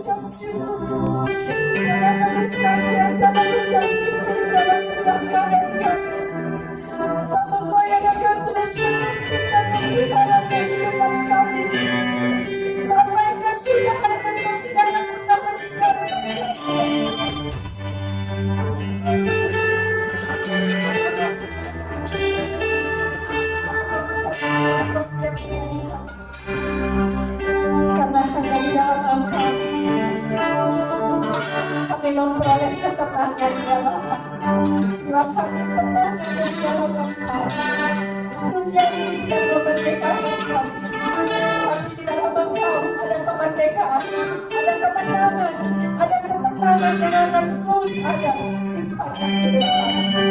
mengucap syukur. Karena kami senantiasa mengucap syukur dalam setiap keadaan. Sama Kau yang akan terus menuntun dan memelihara kehidupan kami. Sampai kesudahan dan Kau tidak akan pernah meninggalkan kami. Karena hanya di dalam Engkau kami memperoleh ketenangan di dalam jiwa kami tenang ada di dalam Engkau. Dunia ini tidak memerdekakan kami, tapi di dalam Engkau ada kemerdekaan, ada kemenangan, ada ketenangan yang akan terus ada di sepanjang hidup kami.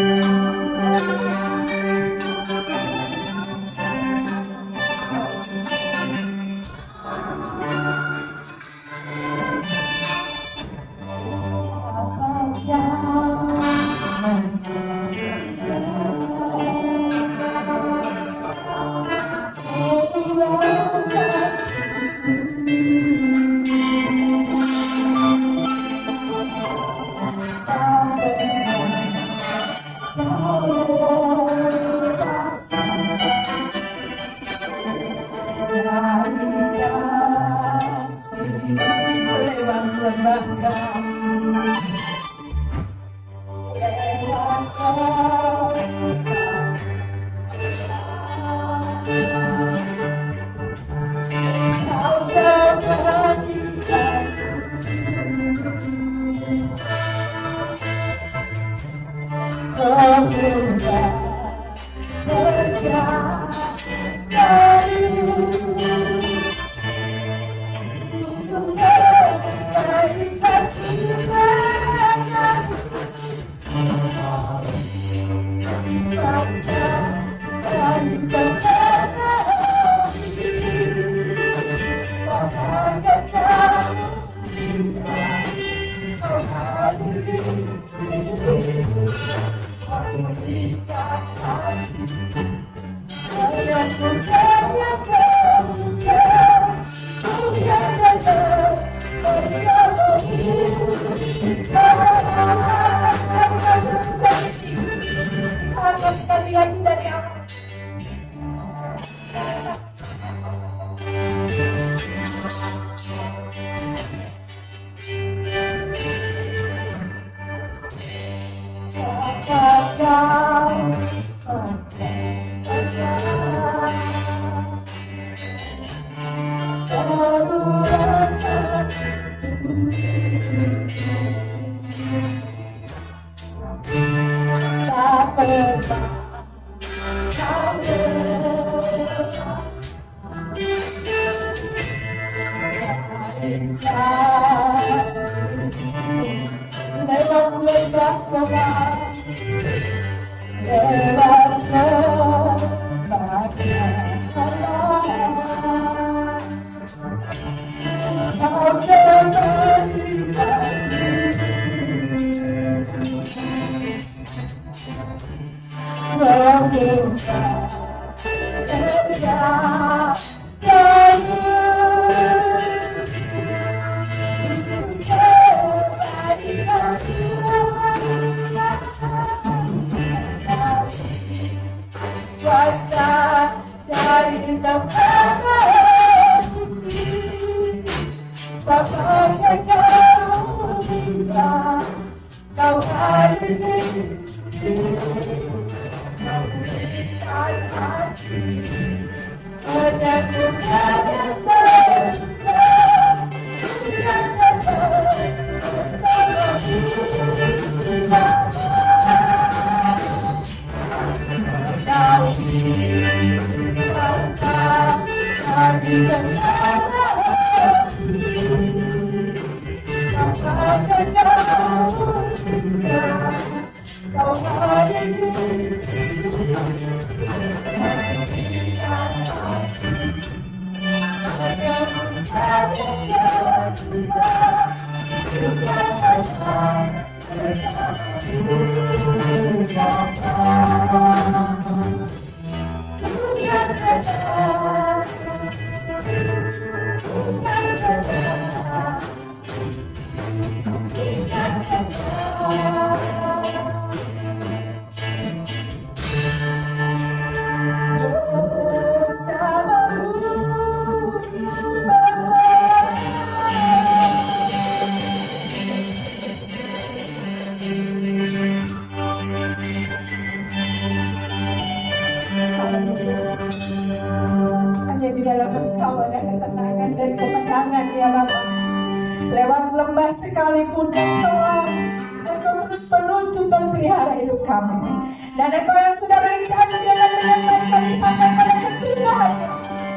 Lewat lembah sekalipun Engkau terus menuntun dan pelihara hidup kami. Dan Engkau yang sudah berjanji akan menyertai kami sampai pada kesudahannya.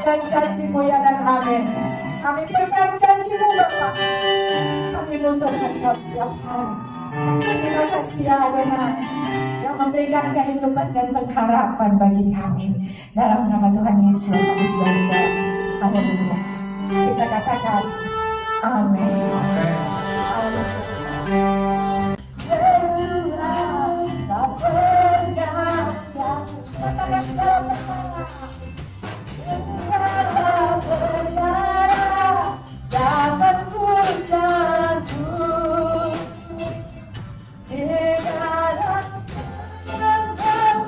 Dan janji-Mu ya dan amin. Kami pegang janji-Mu Bapa. Kami nuntut Engkau setiap hari. Terima kasih ya Adonai yang memberikan kehidupan dan pengharapan bagi kami. Dalam nama Tuhan Yesus kami sudah berdoa. Haleluya. Kita katakan amin. Dapat ku jatuh di dalam kekuatan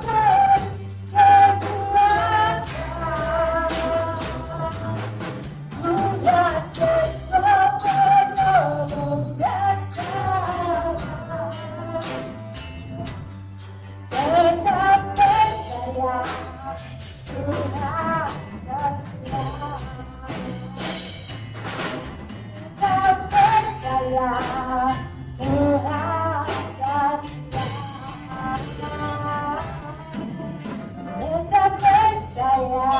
Tuhan Yesus penolong dan sahabat. Tetap percaya Tuhan setia. Tetap percaya Tuhan setia. Tetap percaya.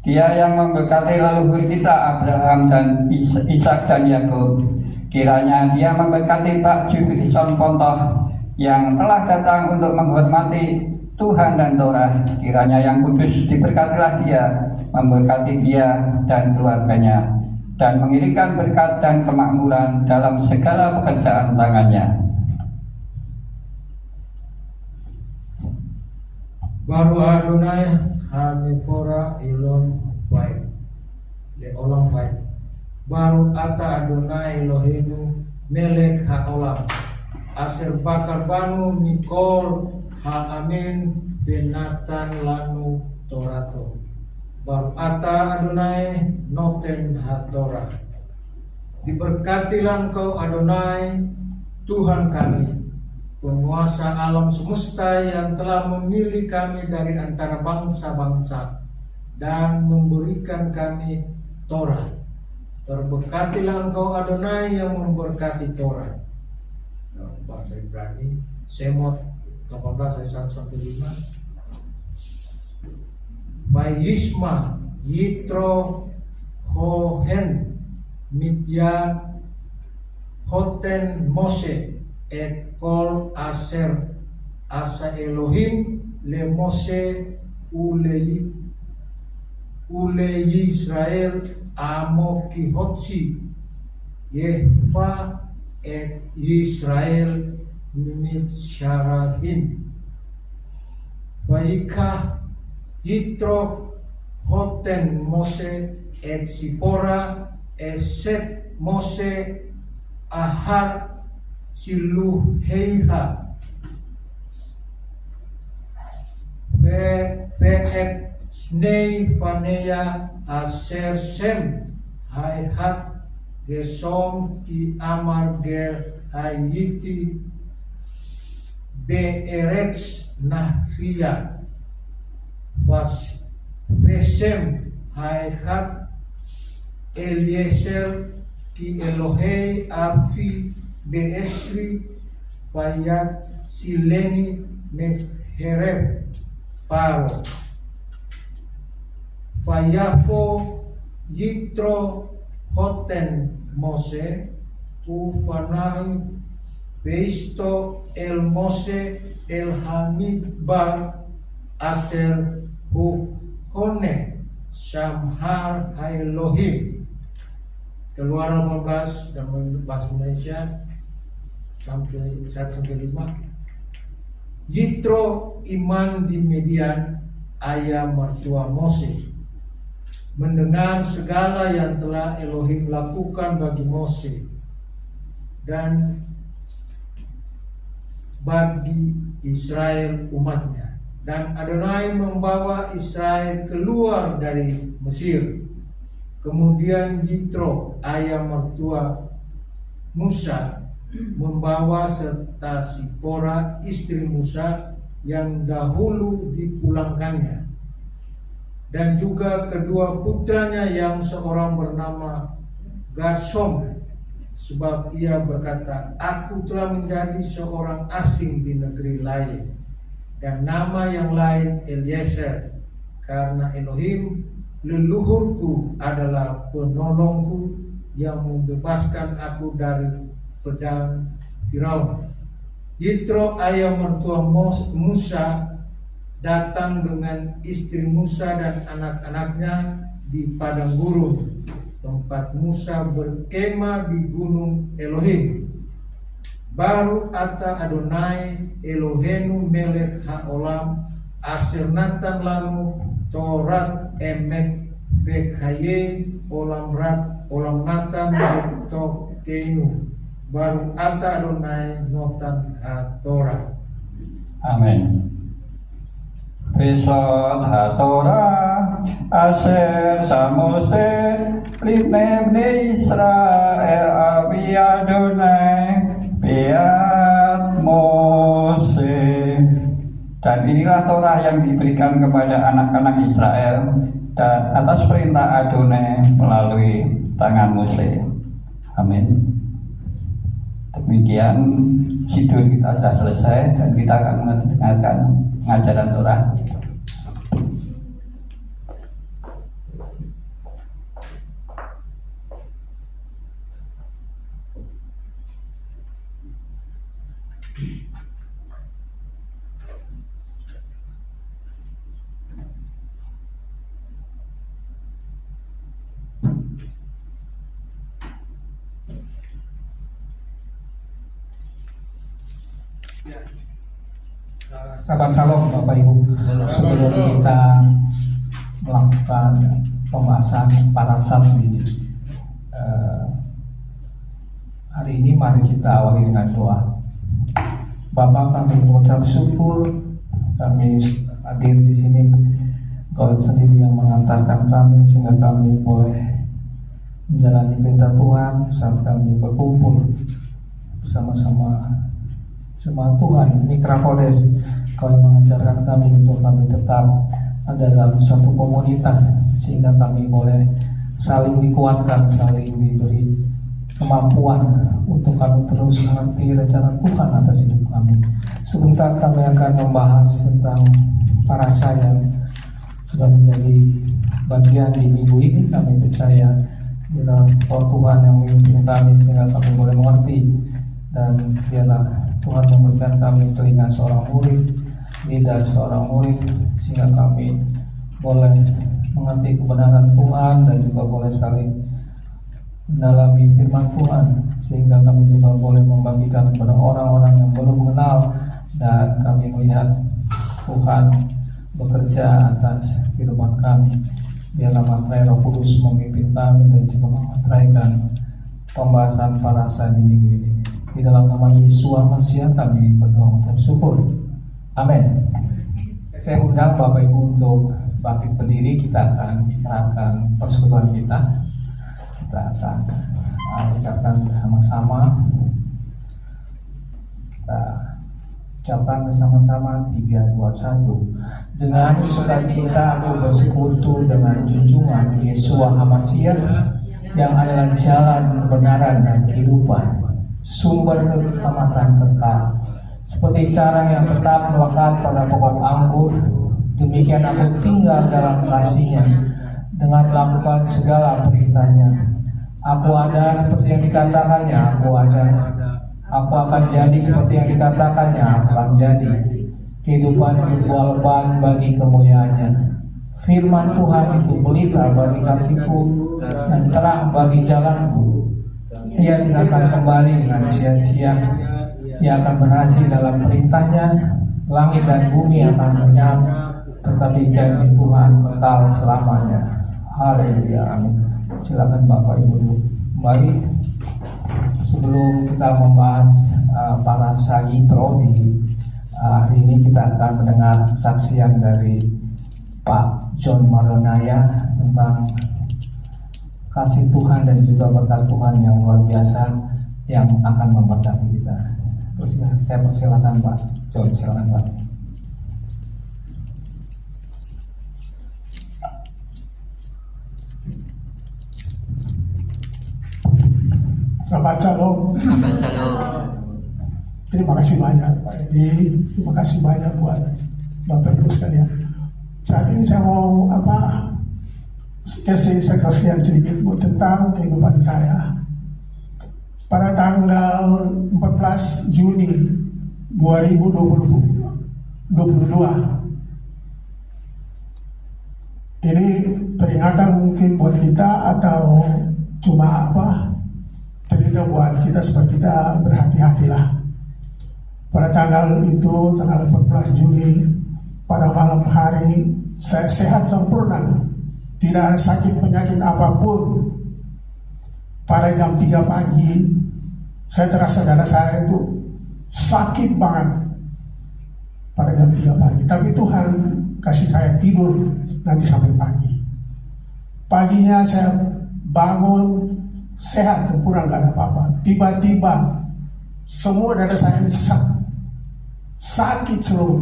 Dia yang memberkati leluhur kita Abraham dan Ishak dan Yakub. Kiranya Dia memberkati Pak Jufrison Pontoh yang telah datang untuk menghormati Tuhan dan Torah. Kiranya yang kudus diberkatilah Dia, memberkati dia dan keluarganya, dan mengirimkan berkat dan kemakmuran dalam segala pekerjaan tangannya. Baru Adonai Hamipora Ilon Baik Leolam Baik Baru Ata Adonai Elohenu Melek Haolam Aser Bakar Banu Mikol Ha-Amin Benatan Lanu Torato Baru Ata Adonai Noten Ha-Torah. Diberkatilah Engkau Adonai Tuhan kami, penguasa alam semesta yang telah memilih kami dari antara bangsa-bangsa dan memberikan kami Torah. Terberkatilah Engkau Adonai yang memberkati Torah. Dalam bahasa Ibrani, Semot 18 ayat 1-5. Bayisma Yitro Hohen Mitya Hoten Mose et kol aser asa Elohim le Mose ule Yisrael amoki hotsi Yehva et Yisrael mitsyarahim Waika Yitro hoten Mose et Sipora eset Mose ahar Siluheiha Peet Snei Panea Aser Sem Haihat Gesom Ki Amar Ger Hayiti Beeretz Nahria Was Besem Haihat Eliezer Ki Elohei Afi Beesri Payat Sileni Mehereb Paro Payapo Yitro Hoten Mose Ufanai Beisto El Mose El Hamidbar Aser Hone Shamhar Elohim. Keluaran 15 dan bahasa Indonesia sampai 1-5. Yitro iman di Median ayah mertua Mose, mendengar segala yang telah Elohim lakukan bagi Mose dan bagi Israel umatnya. Dan Adonai membawa Israel keluar dari Mesir. Kemudian Yitro ayah mertua Musa membawa serta Sipora istri Musa yang dahulu dipulangkannya. dan juga kedua putranya yang seorang bernama Gersom, sebab ia berkata, aku telah menjadi seorang asing di negeri lain, dan nama yang lain Eliezer, karena Elohim leluhurku adalah penolongku yang membebaskan aku dari pedang Firaun. Yitro ayah mertua Musa datang dengan istri Musa dan anak-anaknya di padang gurun, tempat Musa berkemah di gunung Elohim. Baru ata Adonai Elohenu melech haolam aser natan lanu Torat emek pekhaye olam natan betok keinu. Baru ata Adonai notan ha-Torah. Amin. Besot ha-Torah aser samose lifne bne Israel abi Adonai biat Mose. Dan inilah Torah yang diberikan kepada anak-anak Israel dan atas perintah Adonai melalui tangan Mose. Amin. Demikian sidul kita sudah selesai dan kita akan mendengarkan pengajaran Torah. Sahabat Shalom Bapak Ibu, sebelum kita melakukan pembahasan parasat di hari ini, mari kita awali dengan doa. Bapa, kami mengucap syukur kami hadir di sini. Kau sendiri yang mengantarkan kami sehingga kami boleh menjalani perintah Tuhan saat kami berkumpul bersama-sama Jemaat Tuhan Mikra Kodes. Kau yang mengajarkan kami untuk kami tetap ada dalam satu komunitas sehingga kami boleh saling dikuatkan, saling diberi kemampuan untuk kami terus mengerti rencana Tuhan atas hidup kami. Sebentar kami akan membahas tentang parasa yang sudah menjadi bagian di minggu ini. Kami percaya bila Tuhan yang memimpin kami sehingga kami boleh mengerti, dan biarlah Tuhan memberikan kami telinga seorang murid, lidah seorang murid, sehingga kami boleh mengerti kebenaran Tuhan dan juga boleh saling mendalami firman Tuhan, sehingga kami juga boleh membagikan kepada orang-orang yang belum mengenal, dan kami melihat Tuhan bekerja atas kehidupan kami. Biarlah materai Roh Kudus memimpin kami dan juga memateraikan pembahasan parasa di minggu ini. Di dalam nama Yesus Masiah kami berdoa mengucap syukur. Amin. Saya undang Bapak Ibu untuk bangkit berdiri. Kita akan ikrarkan persekutuan kita. Kita akan ikrarkan bersama-sama. Kita ucapkan bersama-sama 3, 2, 1. Dengan sukacita aku bersekutu dengan junjungan Yesus Masiah yang adalah jalan kebenaran dan kehidupan, sumber keselamatan kekal. Seperti cara yang tetap melekat pada pokok anggur, demikian aku tinggal dalam kasih-Nya dengan melakukan segala perintah-Nya. Aku ada seperti yang dikatakannya, aku ada. Aku akan jadi seperti yang dikatakannya, aku akan jadi. Kehidupan yang berbuah lebat bagi kemuliaan-Nya. Firman Tuhan itu pelita bagi kakiku dan terang bagi jalanku. Ia tidak akan kembali dengan sia-sia. Ia akan berhasil dalam perintah-Nya. Langit dan bumi akan lenyap, tetapi janji Tuhan kekal selamanya. Haleluya, amin. Silakan Bapak Ibu kembali. Sebelum kita membahas parasa Yitro di hari ini, kita akan mendengar kesaksian dari Pak John Maronaya tentang kasih Tuhan dan juga berkat Tuhan yang luar biasa yang akan memberkati kita. Saya persilakan Pak John, silakan Pak. Selamat Shalom. Selamat Shalom. Terima kasih banyak Pak Edi. Terima kasih banyak buat Bapak Ibu sekalian. Saat ini saya mau kasih saksian sedikit tentang kehidupan saya. Pada tanggal 14 Juni 2022, ini peringatan mungkin buat kita atau cuma cerita buat kita supaya kita berhati-hatilah. Pada tanggal itu, tanggal 14 Juli, pada malam hari, saya sehat sempurna. Tidak ada sakit penyakit apapun. Pada jam 3 pagi, saya terasa dada saya itu sakit banget. Pada jam 3 pagi. Tapi Tuhan kasih saya tidur nanti sampai pagi. Paginya saya bangun, sehat sempurna, nggak ada apa-apa. Tiba-tiba semua dada saya ini sesak, sakit seluruh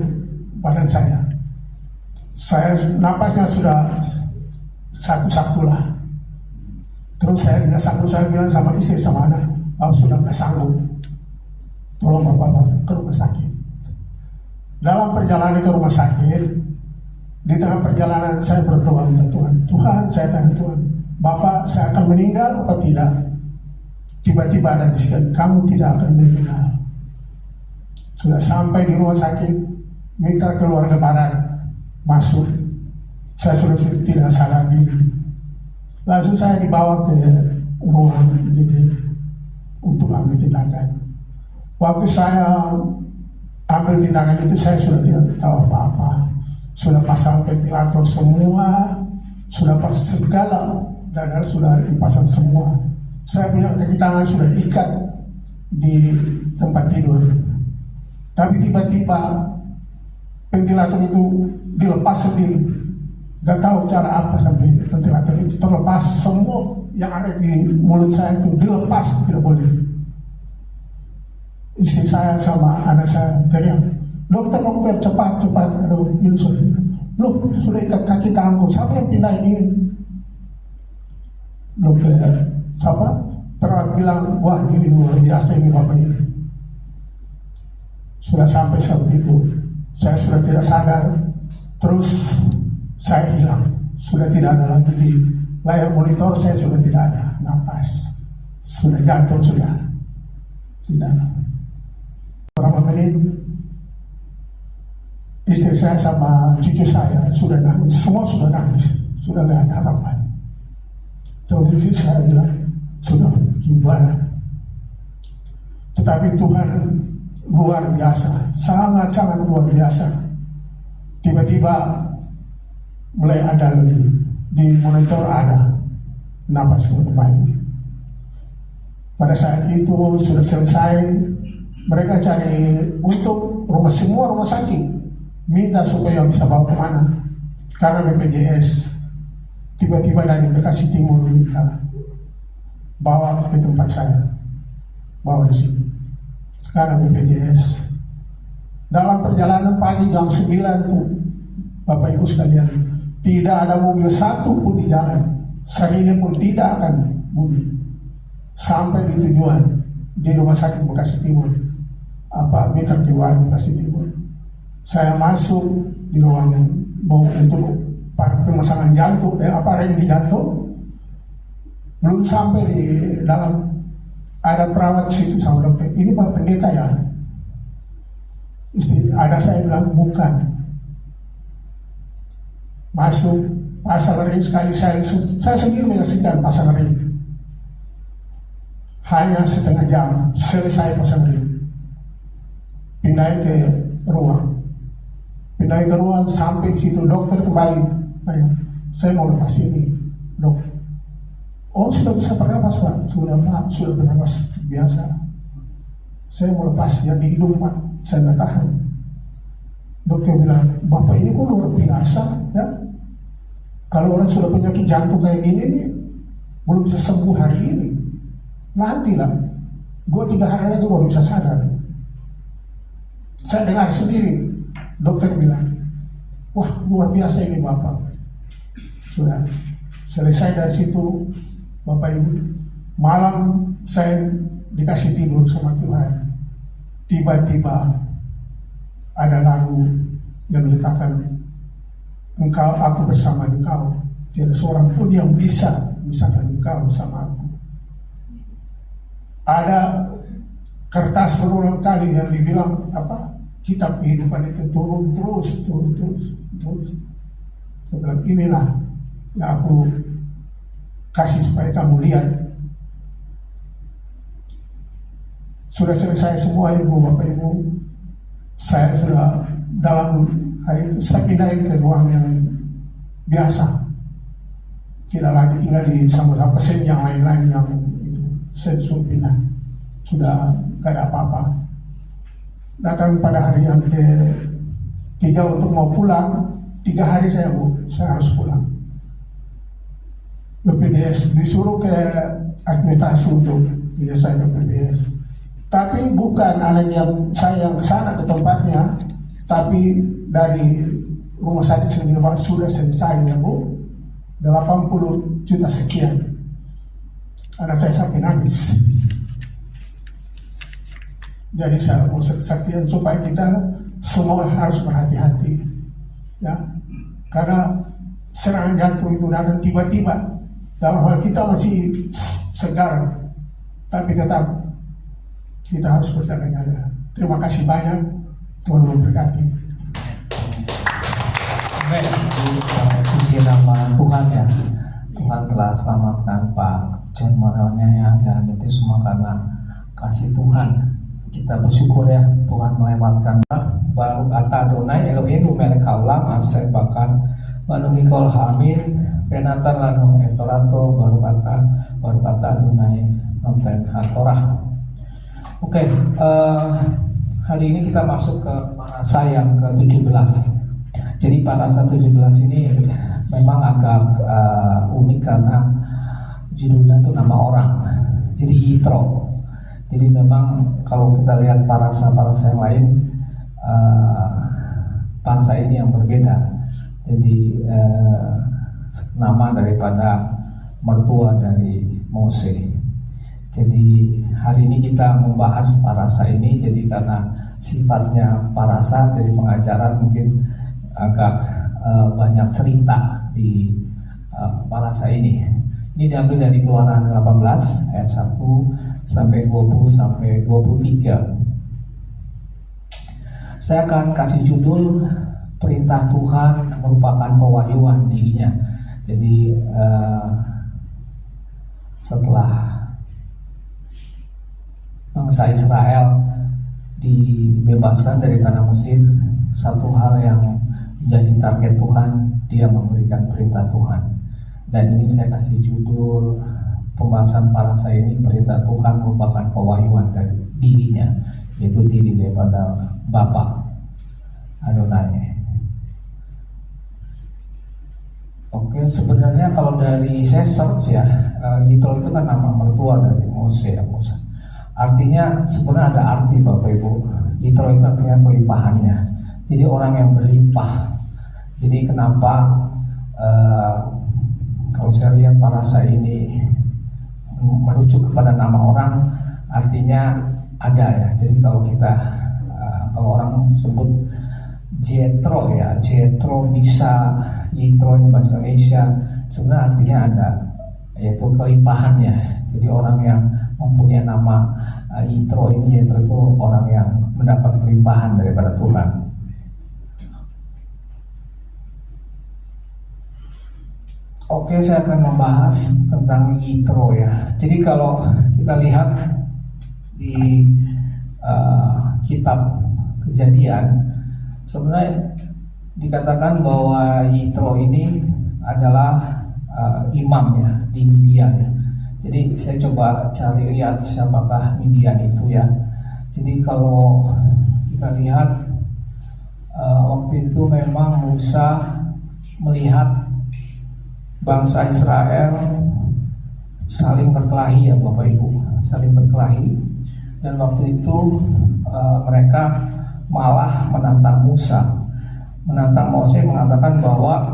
badan saya. Saya napasnya sudah satu-satu lah. Terus saya nggak sanggup, saya bilang sama istri sama anak, sudah nggak sanggup, tolong bapak ke rumah sakit. Dalam perjalanan ke rumah sakit, di tengah perjalanan saya berdoa untuk Tuhan. Tuhan, saya tanya Tuhan, Bapak, saya akan meninggal atau tidak? Tiba-tiba ada bisikan, kamu tidak akan meninggal. Sudah sampai di rumah sakit, mitra keluarga barat masuk. Saya sudah tidak sadar diri. Langsung saya dibawa ke ruang GD untuk ambil tindakan. Waktu saya ambil tindakan itu, saya sudah tidak tahu apa-apa. Sudah pasang ventilator semua, sudah segala dadar sudah dipasang semua. Saya punya kaki tangan sudah diikat di tempat tidur. Tapi tiba-tiba ventilator itu dilepas sendiri. Gak tahu cara apa sampai ventilator itu terlepas. Semua yang ada di mulut saya itu dilepas, tidak boleh. Istri saya sama anak saya teriak, dokter cepat, aduh ini sudah ikat kaki tanganku, siapa yang pindah ini? Dokter siapa? Perawat bilang, wah ini luar biasa ini bapak ini. Sudah sampai seperti itu, saya sudah tidak sadar. Terus saya hilang, sudah tidak ada lagi di layar monitor, saya sudah tidak ada napas, sudah jantung sudah tidak. Beberapa menit, istri saya sama cucu saya sudah nangis, semua sudah nangis, sudah tidak ada harapan. Terus istri saya bilang, sudah gimana? Tetapi Tuhan luar biasa, sangat-sangat luar biasa. Tiba-tiba mulai ada lagi, di monitor ada napas kembali. Pada saat itu sudah selesai, mereka cari untuk semua rumah sakit, minta supaya bisa bawa kemana, karena BPJS. Tiba-tiba dari Bekasi Timur minta bawa ke tempat saya, bawa di sini, karena BPJS. Dalam perjalanan pagi jam 9 itu, Bapak Ibu sekalian, tidak ada mobil satu pun di jalan, sirine pun tidak akan bunyi. Sampai di tujuan, di rumah sakit Bekasi Timur, mitra keluar Bekasi Timur. Saya masuk di ruang untuk pemasangan jantung, rem di jantung. Belum sampai di dalam, ada perawat situ sama dokter, ini Pak Pendeta ya? Ada saya bilang, bukan. Masuk, pasang rem sekali, saya sendiri menyaksikan pasang rem. Hanya setengah jam, selesai pasang rem. Pindahin ke ruang. Sampai di situ dokter kembali tanya, saya mau lepas ini dok. Oh sudah bisa bernapas Pak? Sudah bernapas biasa. Saya mau lepas yang di hidung Pak, saya nggak tahan. Dokter bilang, Bapak ini kok luar biasa ya. Kalau orang sudah penyakit jantung kayak gini nih, belum bisa sembuh hari ini, nantilah 2-3 hari lagi baru bisa sadar. Saya dengar sendiri, dokter bilang, wah luar biasa ini Bapak. Sudah selesai dari situ, Bapak Ibu, malam saya dikasih tidur sama Tuhan, tiba-tiba ada lagu yang menyatakan engkau, aku bersama engkau, tiada seorang pun yang bisa memisahkan engkau sama aku. Ada kertas berulang kali yang dibilang apa, kitab kehidupan itu turun terus. Saya bilang, inilah yang aku kasih supaya kamu lihat. Sudah selesai semua ibu, bapak ibu. Saya sudah dalam hari itu saya pindahin ke ruang yang biasa. Tidak lagi tinggal di sama-sama pesen yang lain-lain yang itu. Saya suruh pindah. Sudah gak ada apa-apa. Datang pada hari yang ketiga untuk mau pulang, 3 hari saya harus pulang. BPJS disuruh ke administrasi untuk menyelesaikan BPJS. Tapi bukan anak yang saya yang kesana ke tempatnya, tapi dari rumah sakit sendiri sudah selesai ya Bu, 80 juta sekian. Anak saya sampai nangis. Jadi saya mau sekian supaya kita semua harus berhati-hati, ya, karena serangan jantung itu datang tiba-tiba. Dalam hal kita masih segar, tapi tetap kita harus berjaga-jaga. Terima kasih banyak, Tuhan memberkati. Amin. Puji nama Tuhan ya. Tuhan telah selamatkan Pak John Morelnya ya, dan itu semua karena kasih Tuhan. Kita bersyukur ya, Tuhan melewatkan baru ata Adonai Elohenu melek haolam asep bahkan manungikol hamin penatan lanu etorato baru kata Adonai nonten hatorah. Oke, hari ini kita masuk ke parasa yang ke-17. Jadi parasa 17 ini memang agak unik karena judulnya itu nama orang. Jadi Yitro. Jadi memang kalau kita lihat parasa-parasa yang lain, parasa ini yang berbeda. Jadi nama daripada mertua dari Mose. Jadi hari ini kita membahas parasa ini. Jadi karena sifatnya parasa, jadi pengajaran mungkin agak banyak cerita di parasa ini. Ini diambil dari Keluaran 18 ayat 1 sampai 20 sampai 23. Saya akan kasih judul perintah Tuhan merupakan pewahyuan dirinya. Jadi setelah bangsa Israel dibebaskan dari tanah Mesir, satu hal yang menjadi target Tuhan, dia memberikan perintah Tuhan. Dan ini saya kasih judul pembahasan parasa ini, perintah Tuhan merupakan pewahyuan dari dirinya, yaitu diri daripada Bapa Adonai. Oke, sebenarnya kalau dari saya search ya, Yitro itu kan nama mertua dari Mose ya, Musa. Artinya sebenarnya ada arti Bapak Ibu. Yitro itu artinya kelimpahannya. Jadi orang yang berlimpah. Jadi kenapa kalau saya lihat parasa ini merujuk kepada nama orang, artinya ada ya. Jadi kalau kita kalau orang sebut Jetro ya, Jetro bisa, Yitro ini bahasa Indonesia, sebenarnya artinya ada, yaitu kelimpahannya. Jadi orang yang mempunyai nama Yitro ini, Yitro itu orang yang mendapat kelimpahan daripada Tuhan. Oke, saya akan membahas tentang Yitro ya. Jadi kalau kita lihat di kitab Kejadian, sebenarnya dikatakan bahwa Yitro ini adalah imam ya di Midian ya. Jadi saya coba cari lihat siapakah Midian itu ya. Jadi kalau kita lihat waktu itu memang Musa melihat bangsa Israel saling berkelahi ya Bapak Ibu, saling berkelahi. Dan waktu itu mereka malah menantang Musa, menantang Mose, mengatakan bahwa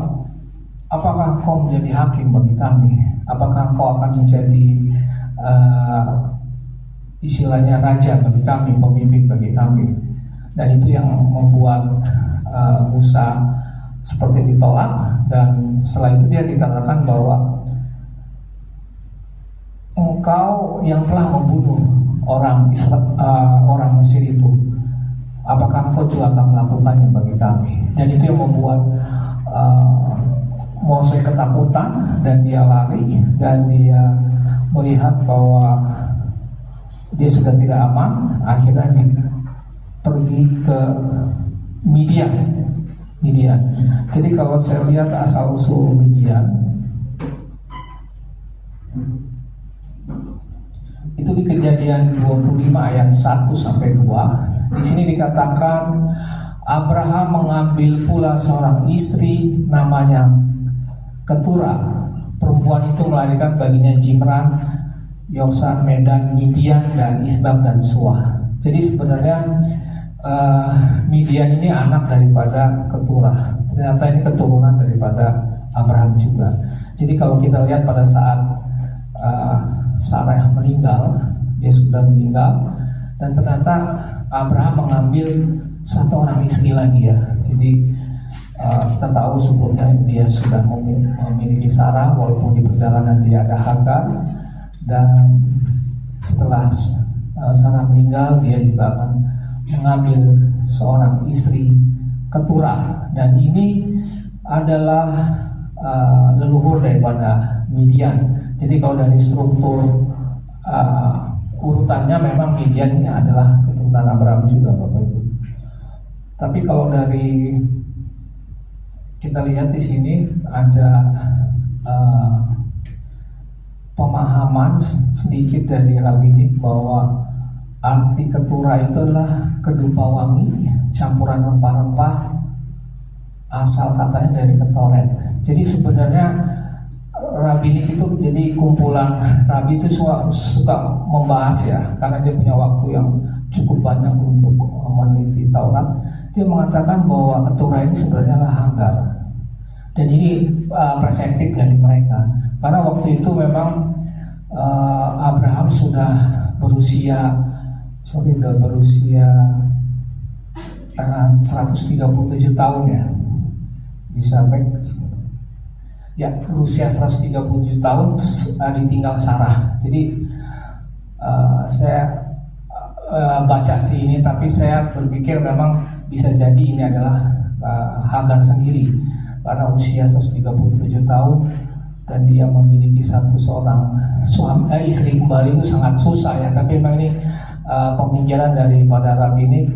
apakah kau menjadi hakim bagi kami? Apakah kau akan menjadi istilahnya raja bagi kami, pemimpin bagi kami. Dan itu yang membuat Musa seperti ditolak, dan setelah itu dia dikatakan bahwa engkau yang telah membunuh orang Mesir itu, apakah engkau juga akan melakukannya bagi kami? Dan itu yang membuat Mose ketakutan, dan dia lari, dan dia melihat bahwa dia sudah tidak aman. Akhirnya dia pergi ke Midian. Jadi kalau saya lihat asal usul Midian itu di Kejadian 25 ayat 1 sampai 2. Di sini dikatakan Abraham mengambil pula seorang istri namanya Ketura. Perempuan itu melahirkan baginya Jimran, Yoksan, Medan, Midian, dan Isbak dan Suah. Jadi sebenarnya Midian ini anak daripada Ketura. Ternyata ini keturunan daripada Abraham juga. Jadi kalau kita lihat pada saat Sarah meninggal, dia sudah meninggal, dan ternyata Abraham mengambil satu orang istri lagi ya. Jadi kita tahu sebelumnya dia sudah memiliki Sarah, walaupun di perjalanan dia ada Hagar, dan setelah Sarah meninggal dia juga akan mengambil seorang istri Ketura, dan ini adalah leluhur daripada Midian. Jadi kalau dari struktur urutannya memang Midian ini adalah keturunan Abraham juga, Bapak Ibu. Tapi kalau dari kita lihat di sini ada pemahaman sedikit dari rabbinik bahwa arti Ketura itu adalah kedupa wangi, campuran rempah-rempah, asal katanya dari ketoret. Jadi sebenarnya rabbinik itu jadi kumpulan rabi itu suka membahas ya, karena dia punya waktu yang cukup banyak untuk meneliti Taurat. Dia mengatakan bahwa Ketura ini sebenarnya adalah Hagar, dan ini presentif dari mereka, karena waktu itu memang Abraham sudah berusia 137 tahun ya, sampai ya berusia 137 tahun ditinggal Sarah. Jadi saya baca sih ini, tapi saya berpikir memang bisa jadi ini adalah Hagar sendiri, karena usia 137 tahun dan dia memiliki seorang istri kembali itu sangat susah ya. Tapi memang ini pemikiran daripada rabbinik,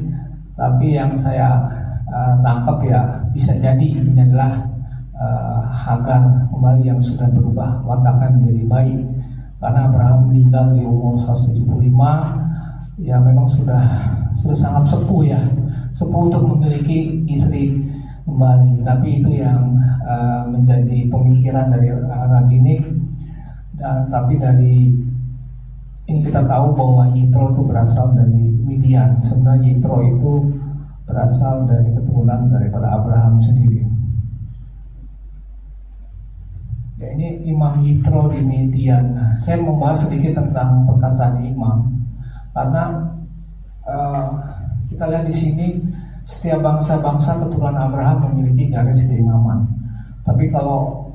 tapi yang saya tangkap ya bisa jadi ini adalah Hagar kembali yang sudah berubah watakan menjadi baik, karena Abraham meninggal di umur 175 ya, memang sudah sangat sepuh ya, sepuh untuk memiliki istri kembali. Tapi itu yang menjadi pemikiran dari rabbinik. Dan tapi dari ini kita tahu bahwa Yitro itu berasal dari Midian. Sebenarnya Yitro itu berasal dari keturunan daripada Abraham sendiri. Ya, ini Imam Yitro di Midian. Saya membahas sedikit tentang perkataan imam, karena kita lihat di sini setiap bangsa-bangsa keturunan Abraham memiliki garis keimaman. Tapi kalau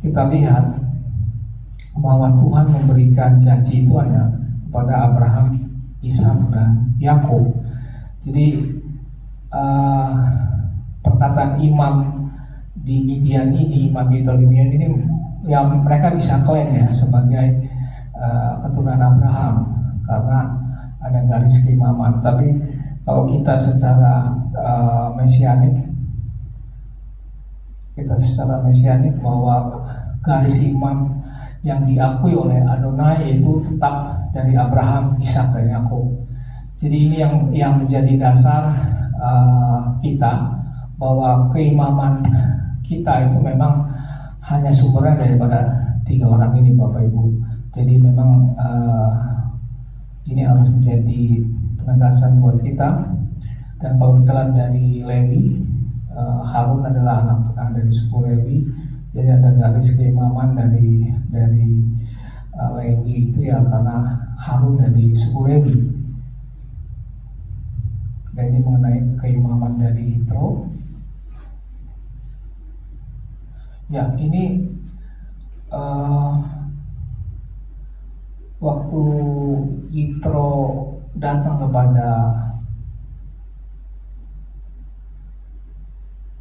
kita lihat bahwa Tuhan memberikan janji itu hanya kepada Abraham, Ishak, dan Yakub. Jadi perkataan imam di Midian ini, imam di Midian ini, yang mereka bisa klaim ya sebagai keturunan Abraham karena ada garis keimaman. Tapi kalau kita secara mesianik bahwa garis imam yang diakui oleh Adonai itu tetap dari Abraham, Ishak, dan Yakub. Jadi ini yang menjadi dasar kita, bahwa keimaman kita itu memang hanya sumbernya daripada 3 orang ini, Bapak Ibu. Jadi memang ini harus menjadi penegasan buat kita. Dan kalau kita lihat dari Lewi, Harun adalah anak dari suku Lewi. Jadi ada garis keimaman dari Lewi itu ya karena Harun dari suku Lewi. Dan ini mengenai keimaman dari Yitro. Ya, ini waktu Yitro datang kepada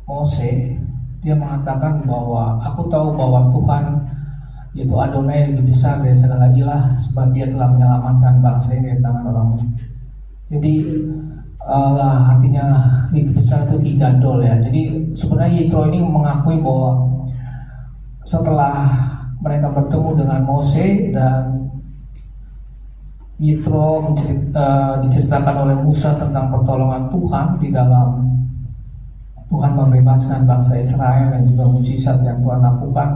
Mose, dia mengatakan bahwa aku tahu bahwa Tuhan yaitu Adonai lebih besar dari segala ilah, sebab dia telah menyelamatkan bangsa ini dari tangan orang Mesir. Jadi artinya lebih besar itu Gigadol ya. Jadi sebenarnya Yitro ini mengakui bahwa setelah mereka bertemu dengan Mose dan Yitro diceritakan oleh Musa tentang pertolongan Tuhan di dalam Tuhan membebaskan bangsa Israel dan juga mukjizat yang Tuhan lakukan,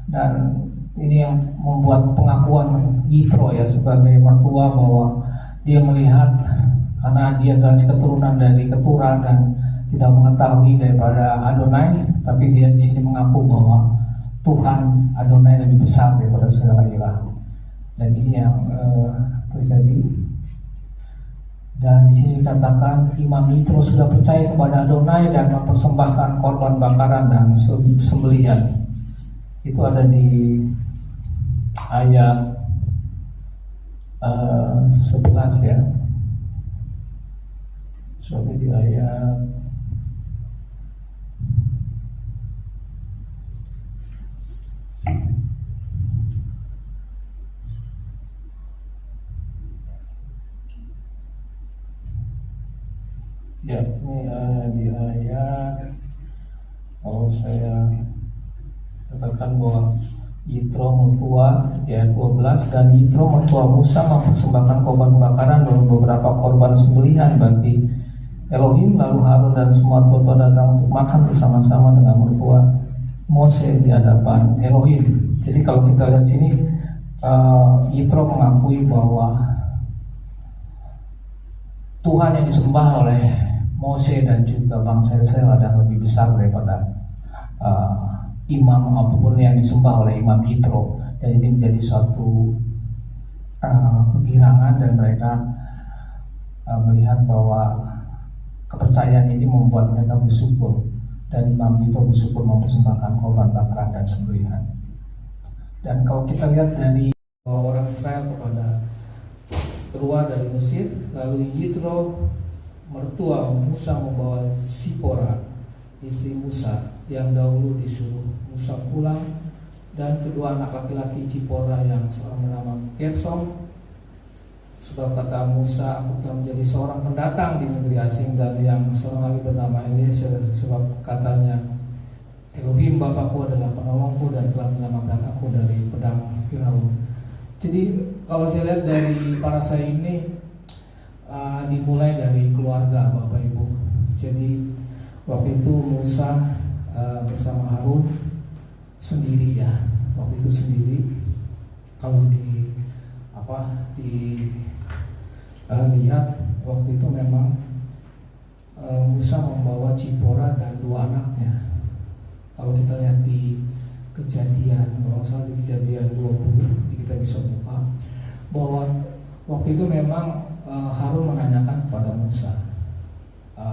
dan ini yang membuat pengakuan Yitro ya sebagai mertua bahwa dia melihat karena dia garis keturunan dari Ketura dan tidak mengetahui daripada Adonai, tapi dia di sini mengaku bahwa Tuhan Adonai lebih besar daripada segala ilah. Dan ini yang terjadi. Dan di sini dikatakan Imam Yitro sudah percaya kepada Adonai dan mempersembahkan korban bakaran dan sembelihan. Itu ada di ayat 11 ya. Sampai di ayat ya, ini di ayat, kalau saya katakan bahwa Yitro mertua di ayat 12, dan Yitro mertua Musa mempersembahkan korban bakaran dan beberapa korban sembelihan bagi Elohim. Lalu Harun dan semua tua datang untuk makan bersama-sama dengan mertua Mose di hadapan Elohim. Jadi kalau kita lihat sini, Yitro mengakui bahwa Tuhan yang disembah oleh Mose dan juga bangsa Israel adalah lebih besar daripada imam apapun yang disembah oleh Imam Yitro. Dan ini menjadi suatu kegirangan, dan mereka melihat bahwa kepercayaan ini membuat mereka bersyukur, dan Imam Yitro bersyukur mempersembahkan korban bakaran dan sembelihan. Dan kalau kita lihat dari orang Israel kepada keluar dari Mesir, lalu Yitro mertua Musa membawa Sipora istri Musa yang dahulu disuruh Musa pulang, dan kedua anak laki-laki Sipora yang seorang bernama Gersom, sebab kata Musa, aku telah menjadi seorang pendatang di negeri asing, dan yang seorang lagi bernama Eliezer, sebab katanya Elohim Bapakku adalah penolongku dan telah menyelamatkan aku dari pedang Firaun. Jadi kalau saya lihat dari parasha ini dimulai dari keluarga Bapak Ibu. Jadi waktu itu Musa bersama Harun sendiri ya. Waktu itu sendiri. Kalau lihat waktu itu memang Musa membawa Zipora dan dua anaknya. Kalau kita lihat di Kejadian, kalau salah di Kejadian 20, kita bisa buka bahwa waktu itu memang Harun menanyakan kepada Musa,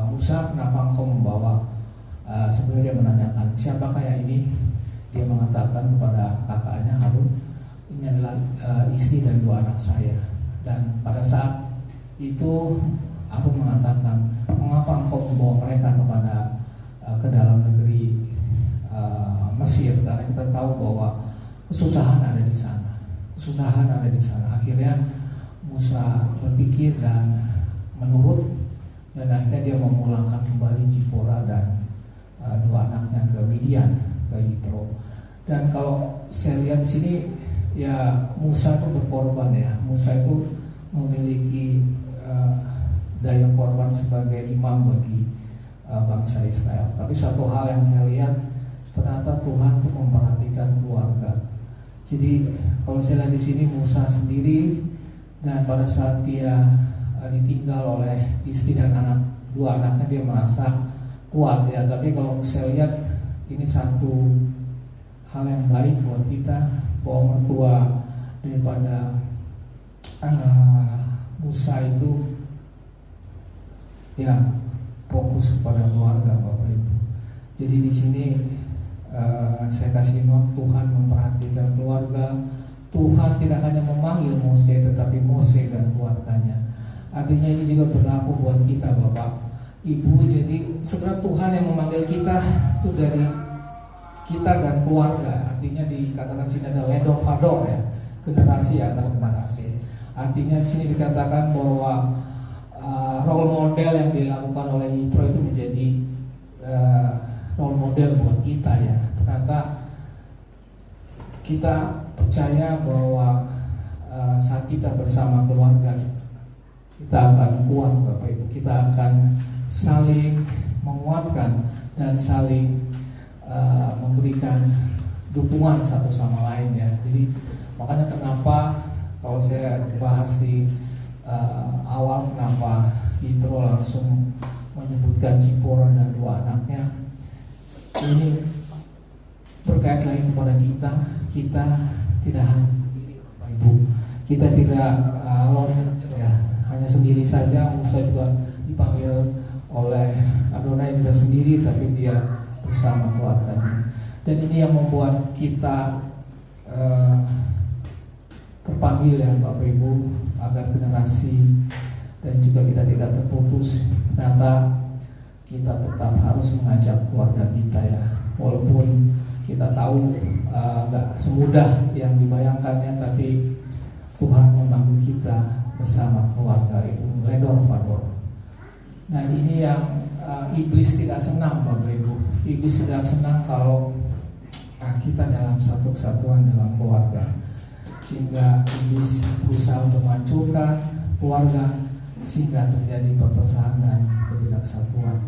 Musa, kenapa engkau membawa? Sebenarnya dia menanyakan siapakah yang ini? Dia mengatakan kepada kakaknya Harun, ini adalah istri dan dua anak saya. Dan pada saat itu Harun mengatakan, mengapa engkau membawa mereka ke dalam negeri Mesir? Karena kita tahu bahwa kesusahan ada di sana. Akhirnya Musa berpikir dan menurut, dan akhirnya dia memulangkan kembali Zipora dan dua anaknya ke Midian, ke Yitro. Dan kalau saya lihat di sini ya, Musa itu berkorban ya. Musa itu memiliki daya korban sebagai imam bagi bangsa Israel. Tapi satu hal yang saya lihat, ternyata Tuhan tuh memperhatikan keluarga. Jadi kalau saya lihat di sini Musa sendiri, dan pada saat dia ditinggal oleh istri dan dua anaknya, dia merasa kuat ya. Tapi kalau saya lihat ini satu hal yang baik buat kita, bahwa mertua daripada Musa itu ya fokus kepada keluarga Bapak Ibu. Jadi di sini saya kasih note, Tuhan memperhatikan keluarga. Tuhan tidak hanya memanggil Mose, tetapi Mose dan keluarganya. Artinya ini juga berlaku buat kita Bapak Ibu. Jadi sebenarnya Tuhan yang memanggil kita itu dari kita dan keluarga. Artinya dikatakan sini ada ledor vador ya, generasi atau generasi. Artinya di sini dikatakan bahwa role model yang dilakukan oleh Yitro itu menjadi role model buat kita ya. Ternyata kita percaya bahwa saat kita bersama keluarga, kita akan kuat Bapak Ibu. Kita akan saling menguatkan dan saling memberikan dukungan satu sama lain ya. Jadi makanya kenapa kalau saya bahas di awal, kenapa Yitro langsung menyebutkan Zipora dan dua anaknya, ini berkait lagi kepada kita tidak hanya sendiri Bapak Ibu, kita tidak ya, hanya sendiri saja. Musa juga dipanggil oleh Adonai tidak sendiri, tapi dia bersama keluarganya. Dan ini yang membuat kita terpanggil ya Bapak Ibu, agar generasi dan juga kita tidak terputus. Ternyata kita tetap harus mengajak keluarga kita ya, walaupun kita tahu gak semudah yang dibayangkannya, tapi Tuhan memanggil kita bersama keluarga itu ledor vador. Nah ini yang iblis tidak senang Bapak Ibu. Iblis tidak senang kalau kita dalam satu kesatuan dalam keluarga, sehingga iblis berusaha untuk menghancurkan keluarga sehingga terjadi perpecahan dan ketidaksatuan.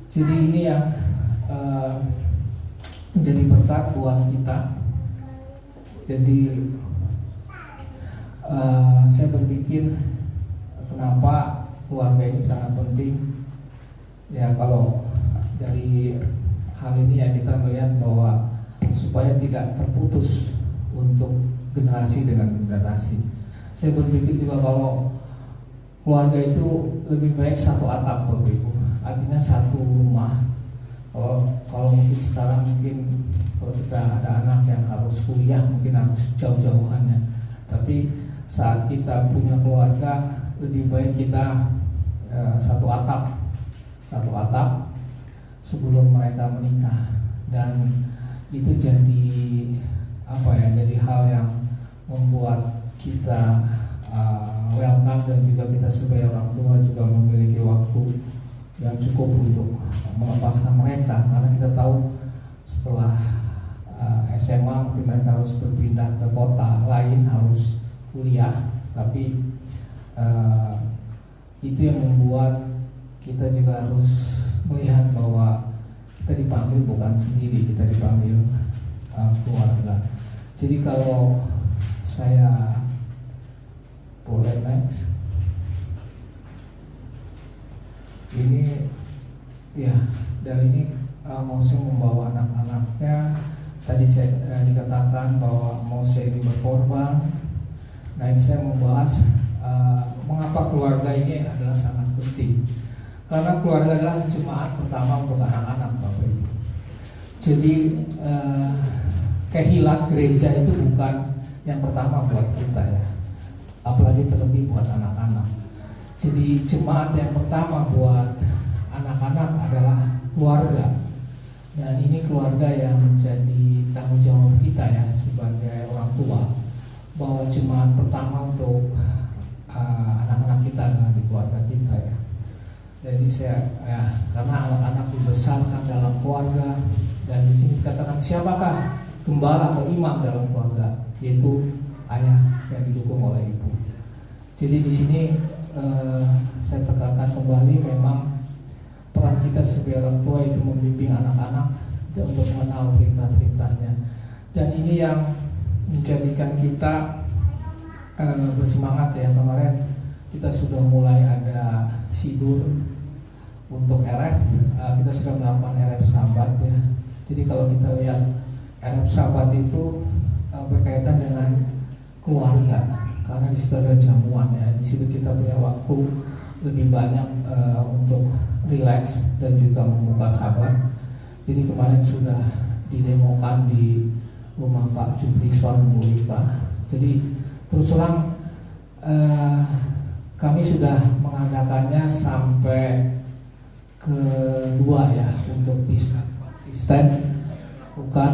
Jadi ini yang menjadi berkat buat kita. Jadi saya berpikir kenapa keluarga ini sangat penting. Ya kalau dari hal ini ya kita melihat bahwa supaya tidak terputus untuk generasi dengan generasi. Saya berpikir juga kalau keluarga itu lebih baik satu atap Bapak Ibu. Artinya satu rumah. Kalau mungkin sekarang kalau kita ada anak yang harus kuliah mungkin harus jauh-jauhan ya. Tapi saat kita punya keluarga lebih baik kita satu atap sebelum mereka menikah. Dan itu jadi jadi hal yang membuat kita welcome, dan juga kita sebagai orang tua juga memiliki waktu yang cukup untuk melepaskan mereka, karena kita tahu setelah SMA mungkin mereka harus berpindah ke kota lain, harus kuliah. Tapi itu yang membuat kita juga harus melihat bahwa kita dipanggil bukan sendiri, kita dipanggil keluarga. Jadi kalau saya boleh next, ini ya dari ini Mose membawa anak-anaknya. Tadi saya dikatakan bahwa Mose ini berkorban. Nah ini saya membahas mengapa keluarga ini adalah sangat penting. Karena keluarga adalah jemaat pertama untuk anak-anak Bapak Ibu. Jadi kehilat gereja itu bukan yang pertama buat kita ya, apalagi terlebih buat anak-anak. Jadi jemaat yang pertama buat anak-anak adalah keluarga. Dan ini keluarga yang menjadi tanggung jawab kita ya sebagai orang tua, bahwa jemaat pertama untuk anak-anak kita adalah di keluarga kita ya. Jadi karena anak-anak dibesarkan dalam keluarga, dan di sini dikatakan siapakah gembala atau imam dalam keluarga, yaitu ayah yang didukung oleh ibu. Jadi di sini saya tekankan kembali, memang peran kita sebagai orang tua itu membimbing anak-anak untuk mengenal perintah-perintahnya. Dan ini yang menjadikan kita bersemangat ya. Kemarin kita sudah mulai ada sidur untuk RF, kita sudah melakukan RF Sabat ya. Jadi kalau kita lihat RF Sabat itu berkaitan dengan keluarga, karena di situ ada jamuan ya. Di situ kita punya waktu lebih banyak untuk rileks dan juga membuka sahabat. Jadi kemarin sudah didemokan di rumah Pak Jumrison Bu Ipa. Jadi terus terang kami sudah mengadakannya sampai kedua ya untuk konsisten, bukan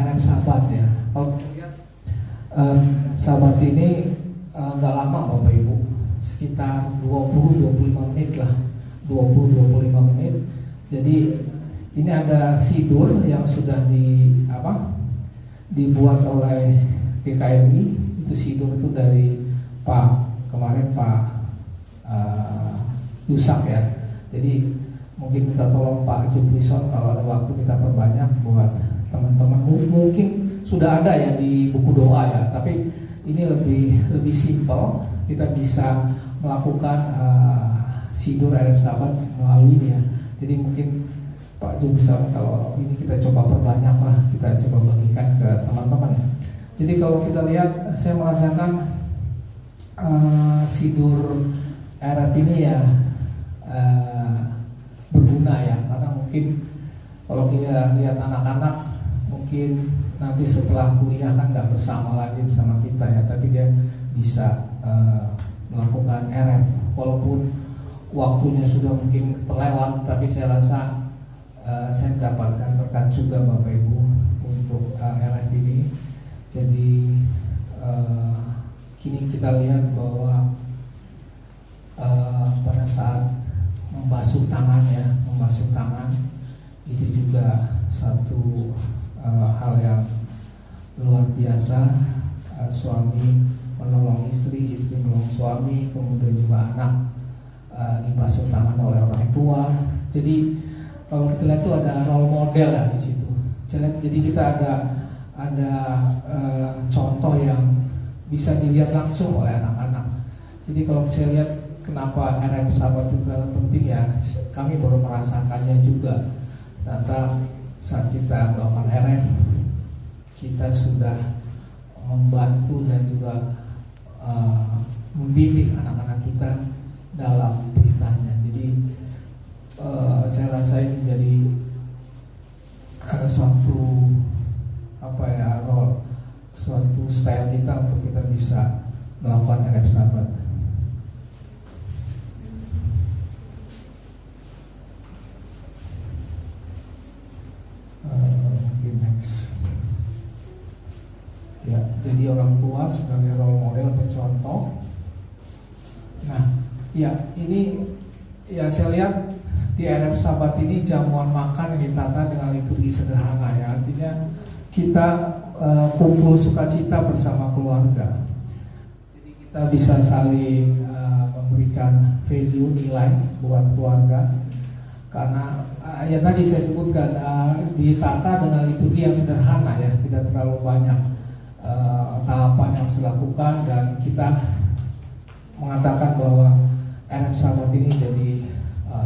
RM Sahabat ya. Kalau lihat sahabat ini nggak lama Bapak Ibu, sekitar 20-25 menit lah, 20-25 menit. Jadi ini ada sidur yang sudah dibuat oleh GKMI. Itu sidur itu dari kemarin Pak Yusak ya. Jadi mungkin minta tolong Pak Jumrison kalau ada waktu kita perbanyak buat teman-teman. Mungkin sudah ada ya di buku doa ya, tapi ini lebih simpel. Kita bisa melakukan sidur RM Sahabat melalui ini ya. Jadi mungkin Pak Jumrison kalau ini kita coba perbanyak lah, kita coba bagikan ke teman-teman. Jadi kalau kita lihat, saya merasakan sidur RF ini ya berguna ya, karena mungkin kalau kita lihat anak-anak mungkin nanti setelah kuliah kan nggak bersama lagi bersama kita ya, tapi dia bisa melakukan RF walaupun waktunya sudah mungkin terlewat, tapi saya rasa saya mendapatkan berkat juga Bapak Ibu untuk RF ini. Jadi kini kita lihat bahwa pada saat membasuh tangan itu juga satu hal yang luar biasa. Suami menolong istri, istri menolong suami, kemudian juga anak dibasuh tangan oleh orang tua. Jadi kalau kita lihat itu ada role model ya di situ. Jadi kita ada contoh yang bisa dilihat langsung oleh anak-anak. Jadi kalau saya lihat kenapa RM Sahabat itu sangat penting ya, kami baru merasakannya juga. Ternyata saat kita melakukan RM, kita sudah membantu dan juga membimbing anak-anak kita dalam beritanya. Jadi saya rasa ini jadi suatu suatu style kita untuk kita bisa melakukan RF Sahabat. Next. Ya, jadi orang tua sebagai role model pencontoh. Nah, ya ini ya saya lihat di RF Sahabat ini jamuan makan yang ditata dengan liturgi sederhana ya, artinya kita kumpul sukacita bersama keluarga. Jadi kita bisa saling memberikan value, nilai buat keluarga. Karena ya tadi saya sebutkan ditata dengan liturgi yang sederhana ya, tidak terlalu banyak tahapan yang harus dilakukan, dan kita mengatakan bahwa RF Sahabat ini jadi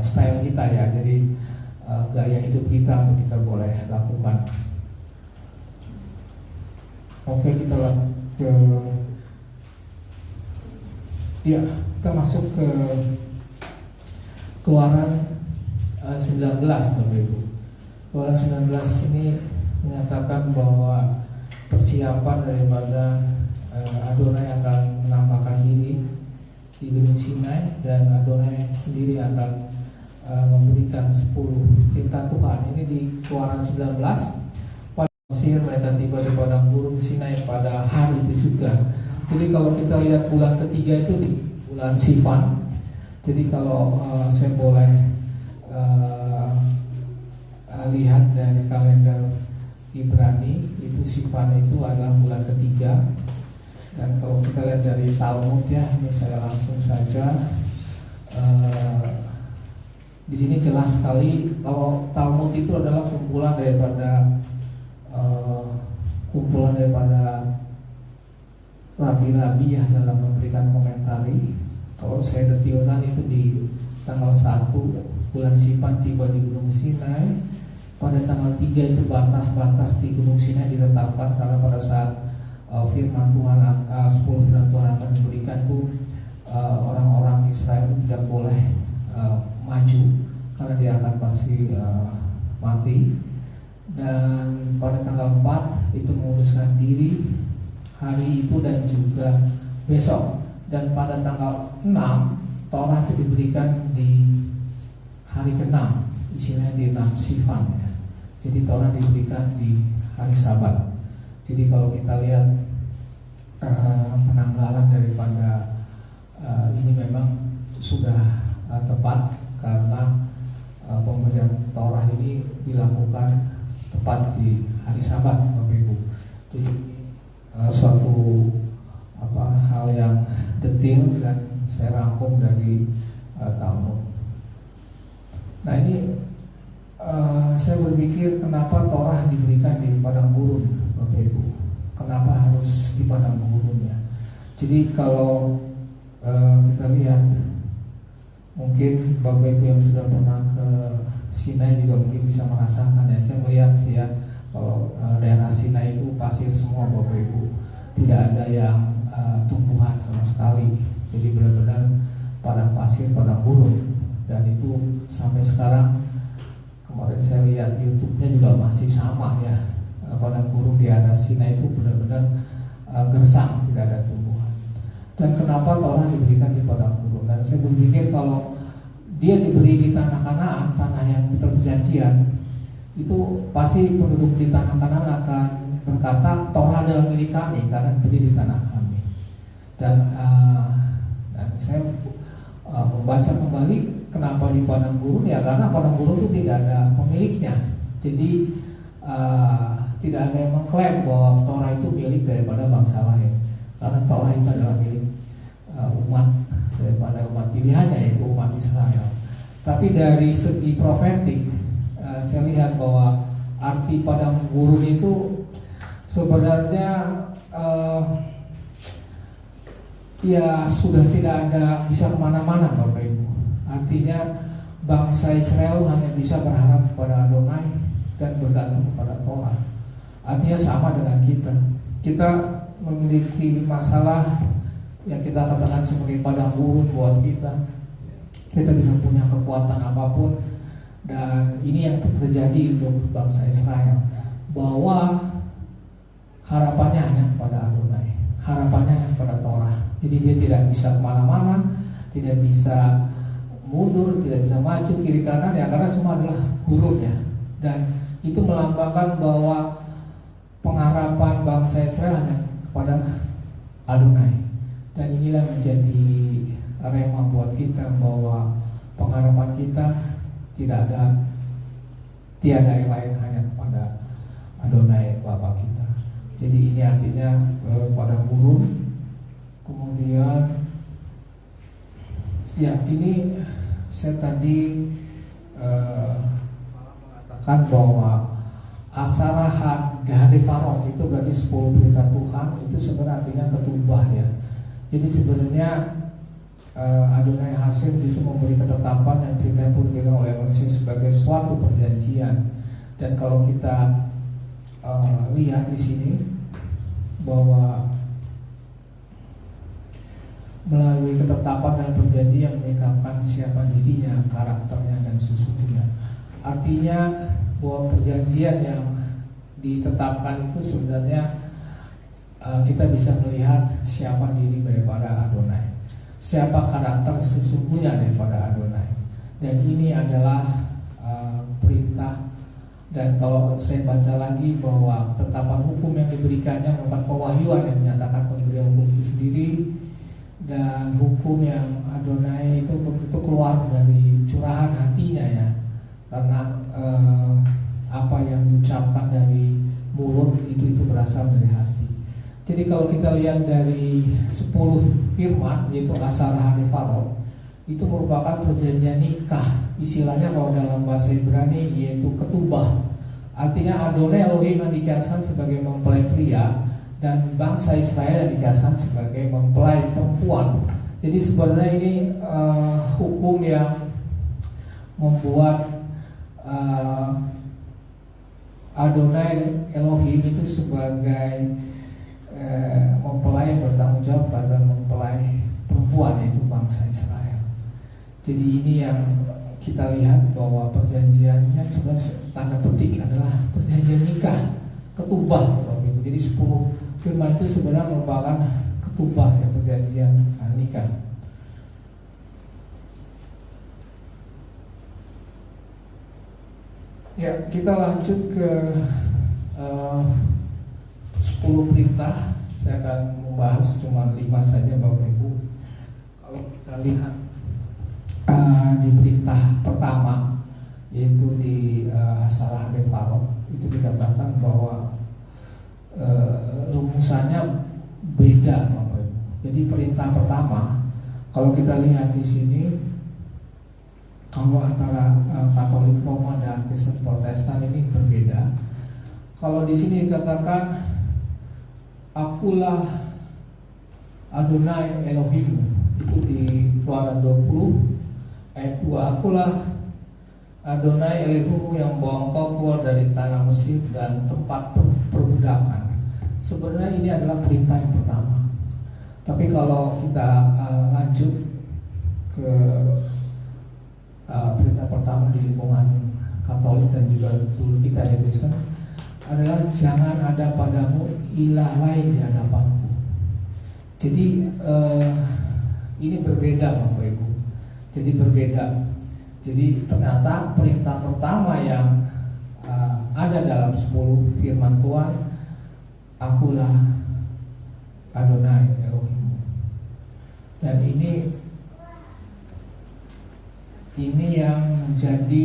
style kita ya, jadi gaya hidup kita untuk kita boleh lakukan. Oke, kita kita masuk ke Keluaran 19 Bapak Ibu. Keluaran 19 ini menyatakan bahwa persiapan daripada Adonai akan menampakkan diri di Gunung Sinai, dan Adonai sendiri akan memberikan 10 perintah Tuhan. Ini di Keluaran 19. Mesir, mereka tiba di padang gurun Sinai pada hari itu juga. Jadi kalau kita lihat bulan ketiga itu di bulan Sivan. Jadi kalau saya boleh lihat dari kalender Ibrani, itu Sivan itu adalah bulan ketiga. Dan kalau kita lihat dari Talmud ya, ini saya langsung saja di sini jelas sekali kalau Talmud itu adalah kumpulan daripada rabi-rabi ya dalam memberikan komentari. Kalau saya detilkan itu di tanggal 1 bulan Sivan tiba di Gunung Sinai. Pada tanggal 3 itu batas-batas di Gunung Sinai ditetapkan, karena pada saat firman Tuhan, 10 firman Tuhan akan diberikan tuh orang-orang Israel tidak boleh maju karena dia akan pasti mati. Dan pada tanggal 4 itu menguduskan diri hari itu dan juga besok. Dan pada tanggal 6 Torah itu diberikan di hari ke-6, istilahnya di 6 Sivan ya. Jadi Torah diberikan di hari Sabat. Jadi kalau kita lihat penanggalan daripada ini memang sudah tepat karena pemberian Torah ini dilakukan tepat di hari Sabat, Bapak Ibu. Jadi suatu hal yang detail dan saya rangkum dari Talmud. Nah ini saya berpikir kenapa Torah diberikan di padang gurun, Bapak Ibu. Kenapa harus di padang gurun ya? Jadi kalau kita lihat, mungkin Bapak Ibu yang sudah pernah ke Sinai juga mungkin bisa merasakan ya. Saya melihat sih ya, kalau daerah Sinai itu pasir semua, Bapak Ibu. Tidak ada yang tumbuhan sama sekali. Jadi benar-benar padang pasir, padang gurun. Dan itu sampai sekarang, kemarin saya lihat YouTube-nya juga masih sama ya. Padang gurun di daerah Sinai itu benar-benar gersang, tidak ada tumbuhan. Dan kenapa Torah diberikan di padang gurun? Dan saya berpikir kalau dia diberi di tanah Kanaan, tanah yang perjanjian, itu pasti penduduk di tanah Kanaan akan berkata Torah adalah milik kami karena diberi di tanah kami. Dan saya membaca kembali kenapa di padang gurun ya, karena padang gurun itu tidak ada pemiliknya. Jadi tidak ada yang mengklaim bahwa Torah itu milik daripada bangsa lain, karena Torah itu adalah milik umat, daripada umat pilihannya, yaitu umat Israel. Tapi dari segi profetik, saya lihat bahwa arti padang gurun itu sebenarnya ya sudah tidak ada, bisa kemana-mana Bapak Ibu. Artinya bangsa Israel hanya bisa berharap kepada Adonai dan bergantung kepada Torah. Artinya sama dengan kita. Kita memiliki masalah yang kita katakan sebagai padang gurun buat kita. Kita tidak punya kekuatan apapun. Dan ini yang terjadi untuk bangsa Israel, bahwa harapannya hanya kepada Adonai, harapannya hanya kepada Torah. Jadi dia tidak bisa kemana-mana, tidak bisa mundur, tidak bisa maju kiri kanan ya, karena semua adalah gurun ya. Dan itu melambangkan bahwa pengharapan bangsa Israel hanya kepada Adonai. Dan inilah menjadi rema buat kita, bahwa pengharapan kita tiada yang lain, hanya kepada Adonai Bapa kita. Jadi ini artinya padang gurun. Kemudian ya, ini saya tadi mengatakan bahwa Asarah Hadefarot itu berarti 10 perintah Tuhan, itu sebenarnya artinya ketubah ya. Jadi sebenarnya Adonai Hasim justru memberi ketetapan yang perintah pun dipegang oleh manusia sebagai suatu perjanjian. Dan kalau kita lihat di sini bahwa melalui ketetapan dan perjanjian menyikapi siapa dirinya, karakternya dan sesungguhnya. Artinya bahwa perjanjian yang ditetapkan itu sebenarnya kita bisa melihat siapa diri daripada Adonai, siapa karakter sesungguhnya daripada Adonai. Dan ini adalah perintah. Dan kalau saya baca lagi bahwa ketetapan hukum yang diberikannya merupakan pewahyuan yang menyatakan pemberian hukum itu sendiri. Dan hukum yang Adonai itu keluar dari curahan hatinya ya, karena apa yang diucapkan dari mulut itu berasal dari hati. Jadi kalau kita lihat dari 10 firman, yaitu Asarah Hadefarot, itu merupakan perjanjian nikah. Istilahnya kalau dalam bahasa Ibrani yaitu ketubah. Artinya Adonai Elohim yang dikasihkan sebagai mempelai pria, dan bangsa Israel yang dikasihkan sebagai mempelai perempuan. Jadi sebenarnya ini hukum yang membuat Adonai Elohim itu sebagai Jadi ini yang kita lihat bahwa perjanjiannya sebenarnya tanda petik adalah perjanjian nikah, ketubah Bapak Ibu. Jadi 10 firman itu sebenarnya merupakan ketubah ya, perjanjian nikah. Ya, kita lanjut ke 10 perintah. Saya akan membahas cuma 5 saja Bapak Ibu. Kalau kita lihat di perintah pertama, yaitu di Hasarah Deparot, itu dikatakan bahwa rumusannya beda Bapak Ibu. Jadi perintah pertama, kalau kita lihat di sini, kalau antara Katolik Roma dan Kristen Protestan ini berbeda. Kalau di sini dikatakan akulah Adonai Elohim, itu di Keluaran 20 ayat 2, akulah Adonai Elohim yang bawa engkau keluar dari tanah Mesir dan tempat perbudakan. Sebenarnya ini adalah perintah yang pertama. Tapi kalau kita lanjut ke perintah pertama di lingkungan Katolik dan juga dulu kita di Kristen adalah jangan ada padamu ilah lain di hadapanku. Jadi ini berbeda Bapak Ibu. Jadi berbeda. Jadi ternyata perintah pertama yang ada dalam 10 firman Tuhan, akulah Adonai Elohim. Dan ini yang menjadi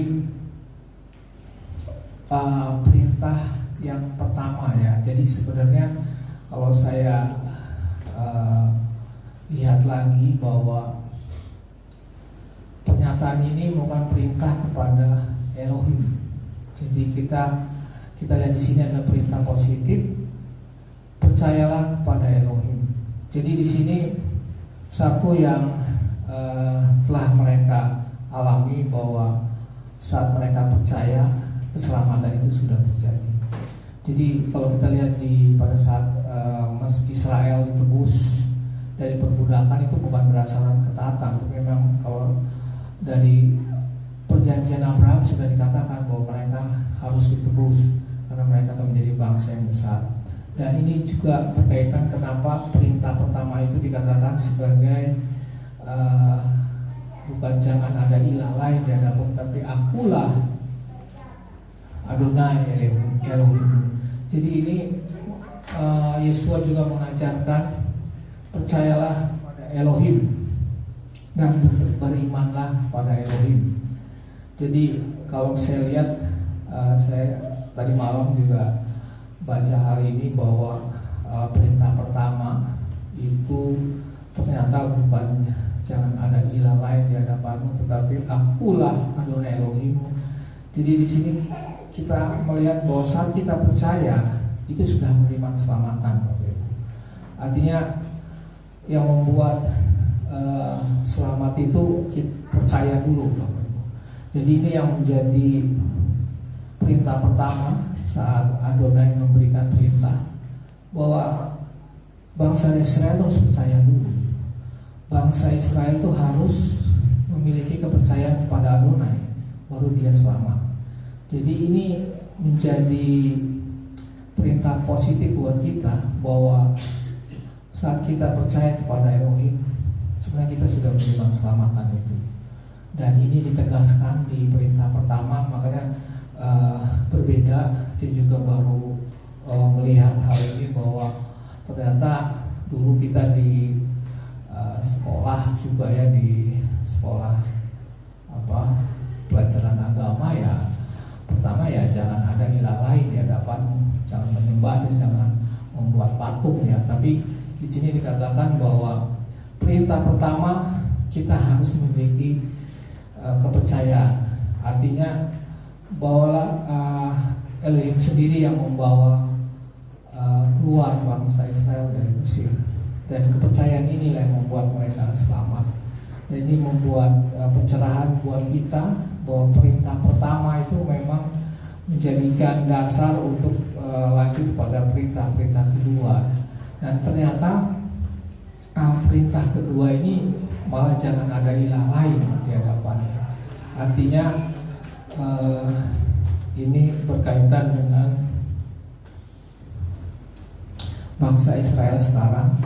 perintah yang pertama ya. Jadi sebenarnya kalau saya lihat lagi bahwa pernyataan ini bukan perintah kepada Elohim. Jadi kita lihat di sini ada perintah positif, percayalah kepada Elohim. Jadi di sini satu yang telah mereka alami bahwa saat mereka percaya, keselamatan itu sudah terjadi. Jadi kalau kita lihat pada saat Israel ditebus dari perbudakan, itu bukan berdasarkan ketaatan, tapi memang kalau dari perjanjian Abraham sudah dikatakan bahwa mereka harus ditebus karena mereka akan menjadi bangsa yang besar. Dan ini juga berkaitan kenapa perintah pertama itu dikatakan sebagai bukan jangan ada ilah lain di hadapanmu, tapi akulah Adonai Elohim. Jadi ini Yesua juga mengajarkan percayalah pada Elohim dan berimanlah pada Elohim. Jadi kalau saya lihat, saya tadi malam juga baca hal ini bahwa perintah pertama itu ternyata bukan jangan ada ilah lain di hadapanmu, tetapi akulah Adonai Elohim. Jadi di sini kita melihat bahwa saat kita percaya itu sudah menerima keselamatan. Artinya yang membuat selamat itu kita percaya dulu. Jadi ini yang menjadi perintah pertama saat Adonai memberikan perintah bahwa bangsa Israel harus percaya dulu. Bangsa Israel itu harus memiliki kepercayaan kepada Adonai, baru dia selamat. Jadi ini menjadi perintah positif buat kita bahwa saat kita percaya kepada Elohim, sebenarnya kita sudah menerima keselamatan itu. Dan ini ditegaskan di perintah pertama, makanya berbeda. Saya juga baru melihat hal ini bahwa ternyata dulu kita di sekolah juga ya, di sekolah pelajaran agama ya, pertama ya jangan ada ilah lain di hadapanmu, jangan menyembah, jangan membuat patung ya. Tapi di sini dikatakan bahwa perintah pertama kita harus memiliki kepercayaan. Artinya bahwa Elohim sendiri yang membawa keluar bangsa Israel dari Mesir. Dan kepercayaan inilah yang membuat mereka selamat. Dan ini membuat pencerahan buat kita bahwa perintah pertama itu memang menjadikan dasar untuk lanjut pada perintah-perintah kedua. Dan ternyata perintah kedua ini malah jangan ada ilah lain di hadapannya. Artinya ini berkaitan dengan bangsa Israel sekarang,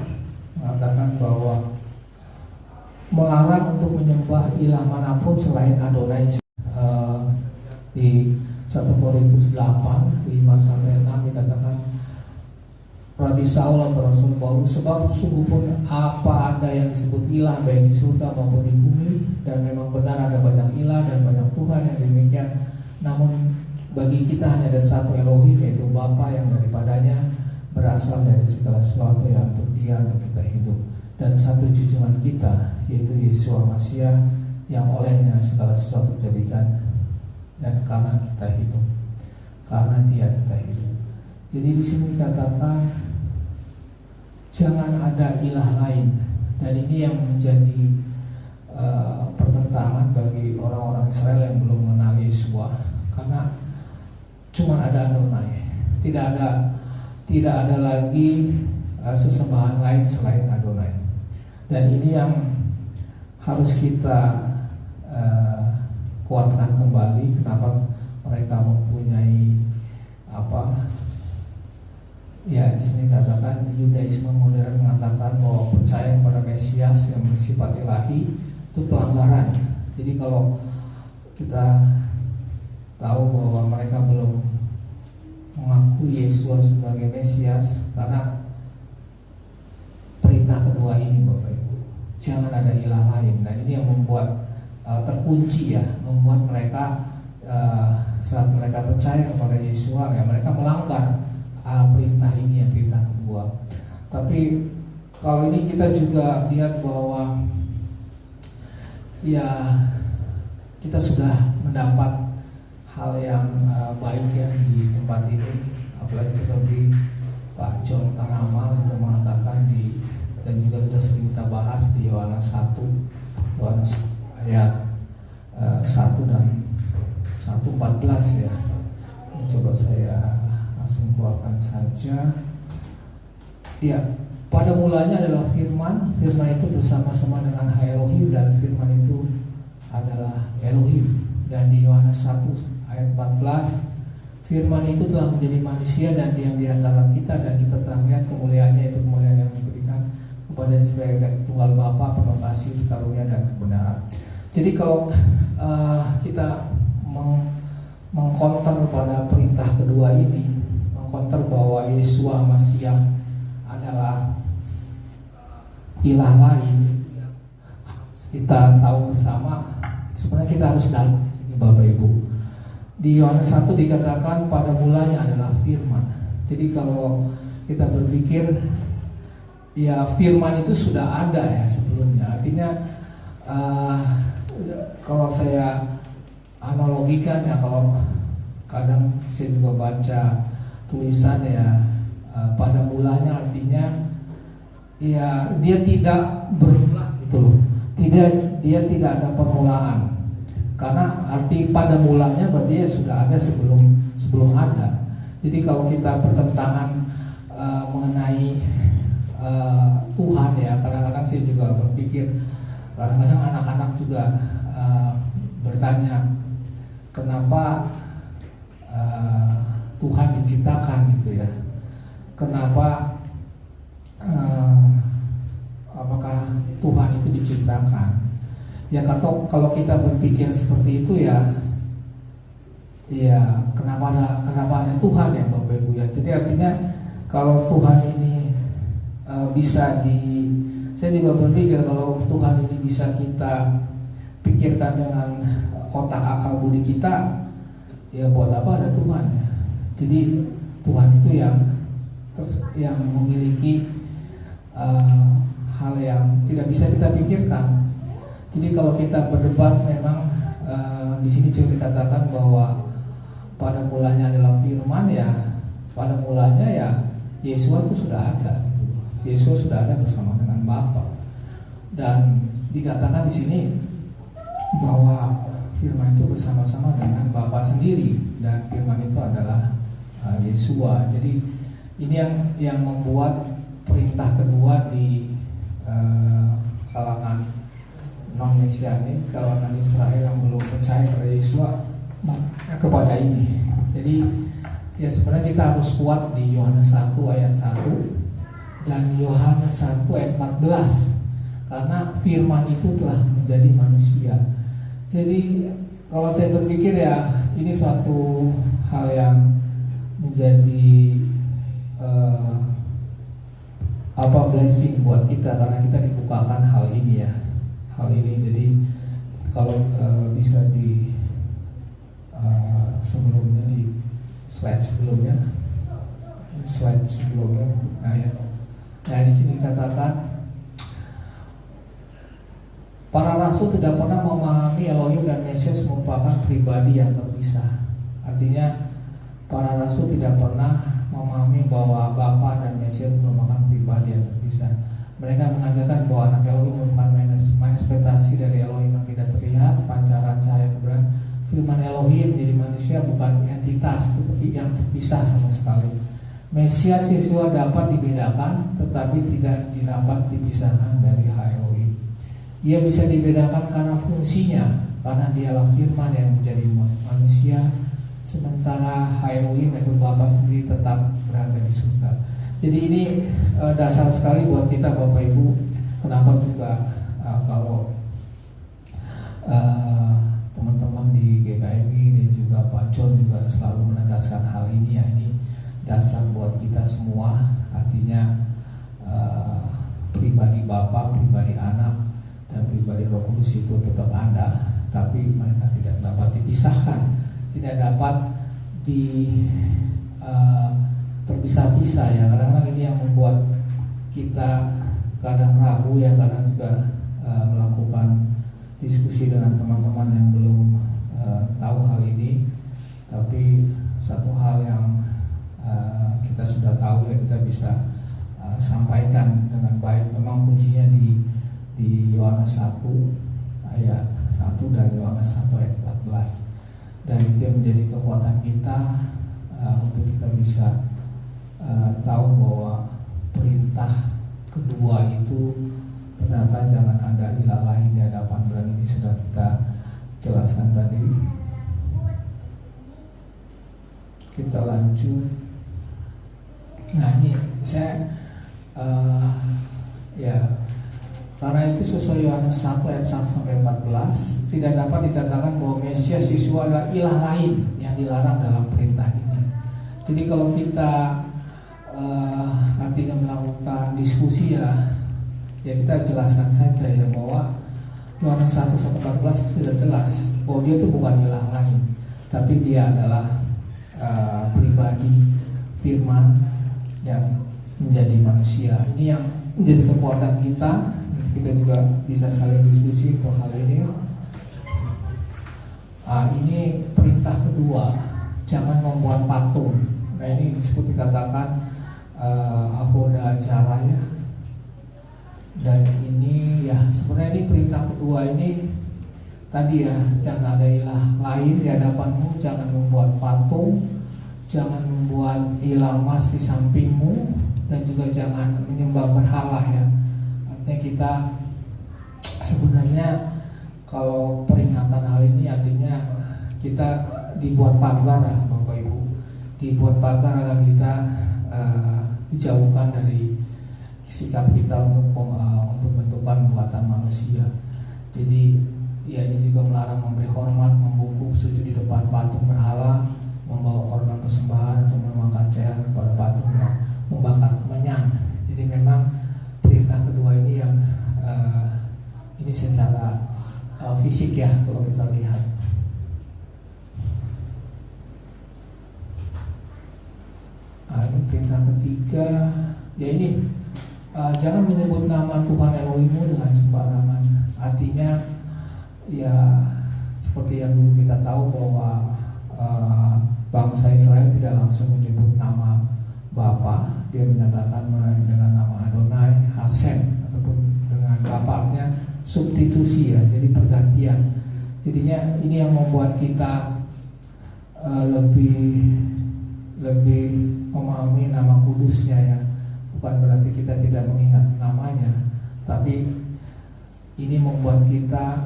mengatakan bahwa melarang untuk menyembah ilah manapun selain Adonai. Di 1 Korintus 8 5-6 dikatakan, Rabi Saul atau Rasul Paulus, sebab sungguh pun apa ada yang disebut ilah baik di surga maupun di bumi, dan memang benar ada banyak ilah dan banyak Tuhan yang demikian, namun bagi kita hanya ada satu Elohim, yaitu Bapa yang daripadanya berasal dari segala sesuatu yang terdia untuk kita hidup, dan satu junjungan kita, yaitu Yesus Masiah, yang olehnya segala sesuatu dijadikan, dan karena kita hidup, karena Dia kita hidup. Jadi di sini dikatakan jangan ada ilah lain, dan ini yang menjadi pertentangan bagi orang-orang Israel yang belum mengenal Yeshua, karena cuma ada Adonai, tidak ada lagi sesembahan lain selain Adonai. Dan ini yang harus kita kuatkan kembali. Kenapa mereka mempunyai ya di sini katakan Yudaisme modern mengatakan bahwa percaya kepada Mesias yang bersifat ilahi itu pelanggaran. Jadi kalau kita tahu bahwa mereka belum mengakui Yesus sebagai Mesias karena perintah kedua ini, Bapak Ibu, jangan ada ilah lain. Dan ini yang membuat terkunci, ya, membuat mereka saat mereka percaya kepada Yesus, ya mereka melanggar perintah ini, yang perintah kedua. Tapi kalau ini kita juga lihat bahwa ya kita sudah mendapat hal yang baik ya di tempat ini, apalagi terlebih Pak John Tanamal juga mengatakan dan juga sudah sering kita bahas di Yohanes 1 ayat 1 dan 1:14 ya. Coba saya langsung keluarkan saja. Ya, pada mulanya adalah firman itu bersama-sama dengan Elohim, dan firman itu adalah Elohim. Dan di Yohanes 1 ayat 14, firman itu telah menjadi manusia dan diam di antara kita, dan kita telah melihat kemuliaannya, itu kemuliaan yang diberikan kepada sebagai tunggal Bapa, penuh kasih, karunia dan kebenaran. Jadi kalau kita mengkonter pada perintah kedua ini, mengkonter bahwa Yesus Masiah adalah ilah lain, kita tahu bersama sebenarnya kita harus dalam ini, Bapak Ibu. Di Yohanes 1 dikatakan pada mulanya adalah firman. Jadi kalau kita berpikir ya firman itu sudah ada ya sebelumnya. Artinya kalau saya analogikan ya, kalau kadang saya juga baca tulisan ya, pada mulanya artinya ya dia tidak berulang gitu loh. Dia tidak ada permulaan. Karena arti pada mulanya berarti ya sudah ada sebelum ada. Jadi kalau kita bertentangan mengenai Tuhan ya, kadang-kadang saya juga berpikir, kadang-kadang anak-anak juga bertanya kenapa Tuhan diciptakan gitu ya, kenapa apakah Tuhan itu diciptakan ya. Kalau kita berpikir seperti itu ya kenapa ada Tuhan ya, Bapak Ibu ya. Jadi artinya kalau Tuhan ini saya juga berpikir kalau Tuhan ini bisa kita pikirkan dengan otak akal budi kita, ya buat apa ada Tuhan ya. Jadi Tuhan itu yang memiliki hal yang tidak bisa kita pikirkan. Jadi kalau kita berdebat memang di sini juga dikatakan bahwa pada mulanya adalah firman ya, pada mulanya ya Yesus itu sudah ada gitu. Yesus sudah ada bersama dengan Bapa. Dan dikatakan di sini bahwa firman itu bersama-sama dengan Bapa sendiri, dan firman itu adalah Yeshua. Jadi ini yang membuat perintah kedua di Mesianik, kalangan Israel yang belum percaya pada Yesus kepada ini. Jadi ya sebenarnya kita harus kuat di Yohanes 1 ayat 1 dan Yohanes 1 ayat 14, karena firman itu telah menjadi manusia. Jadi kalau saya berpikir ya ini suatu hal yang menjadi blessing buat kita, karena kita dibukakan hal ini ya, hal ini. Jadi kalau bisa di sebelumnya, di slide sebelumnya, nah ya, nah di sini dikatakan para rasul tidak pernah memahami Elohim dan Mesias merupakan pribadi yang terpisah. Artinya para rasul tidak pernah memahami bahwa Bapa dan Mesias merupakan pribadi yang terpisah. Mereka mengajarkan bahwa anak Elohim merupakan manifestasi dari Elohim yang tidak terlihat, pancaran cahaya kebenaran. Firman Elohim menjadi manusia bukan entitas, tetapi yang terpisah sama sekali. Mesias Yeshua dapat dibedakan, tetapi tidak dapat dipisahkan dari Elohim. Ia bisa dibedakan karena fungsinya, karena dialah firman yang menjadi manusia, sementara Elohim yaitu Bapa sendiri tetap berada di surga. Jadi ini dasar sekali buat kita Bapak Ibu. Kenapa juga kalau teman-teman di GKMI dan juga Pak John juga selalu menegaskan hal ini ya, ini dasar buat kita semua. Artinya pribadi Bapa, pribadi Anak, dan pribadi Roh Kudus itu tetap ada, tapi mereka tidak dapat dipisahkan, tidak dapat terpisah-pisah ya. Kadang-kadang ini yang membuat kita kadang ragu ya, kadang juga melakukan diskusi dengan teman-teman yang belum tahu hal ini. Tapi satu hal yang kita sudah tahu ya, kita bisa sampaikan dengan baik. Memang kuncinya di Yohanes 1 ayat 1 dan Yohanes 1 ayat 14. Dan itu yang menjadi kekuatan kita untuk kita bisa tahu bahwa perintah kedua itu ternyata jangan ada ilah lain di hadapan bulan. Ini sudah kita jelaskan tadi. Kita lanjut. Nah ini saya ya, karena itu sesuai Yohanes 1 ayat 1 sampai 14 tidak dapat dikatakan bahwa Mesias Yesus adalah ilah lain yang dilarang dalam perintah ini. Jadi kalau kita nantinya melakukan diskusi ya kita jelaskan saja ya bahwa Yohanes 1 sampai 14 sudah jelas bahwa dia itu bukan ilah lain, tapi dia adalah pribadi firman yang menjadi manusia. Ini yang menjadi kekuatan kita. Kita juga bisa saling diskusi untuk hal ini. Ini perintah kedua, jangan membuat patung. Nah ini disebut dikatakan avoda acara ya. Dan ini ya sebenarnya ini perintah kedua ini tadi ya, jangan ada ilah lain di hadapanmu, jangan membuat patung, jangan membuat ilah emas di sampingmu, dan juga jangan menyembah berhala ya. Artinya kita sebenarnya kalau peringatan hal ini artinya kita dibuat pagar ya Bapak Ibu, dibuat pagar agar kita dijauhkan dari sikap kita untuk bentukan buatan manusia. Jadi ya ini juga melarang memberi hormat, membungkuk sujud di depan patung berhala, membawa korban persembahan atau memakan cairan kepada patung yang membakar kemenyan. Jadi memang perintah kedua ini yang ini secara fisik ya kalau kita lihat. Ini perintah ketiga ya ini jangan menyebut nama Tuhan Elohimmu dengan sembarangan. Artinya ya seperti yang dulu kita tahu bahwa bangsa Israel tidak langsung menyebut nama Bapa, dia menyatakan dengan nama Adonai, Hasem, ataupun dengan Bapaknya substitusi ya, jadi pergantian. Jadinya ini yang membuat kita lebih memahami nama kudusnya ya. Bukan berarti kita tidak mengingat namanya, tapi ini membuat kita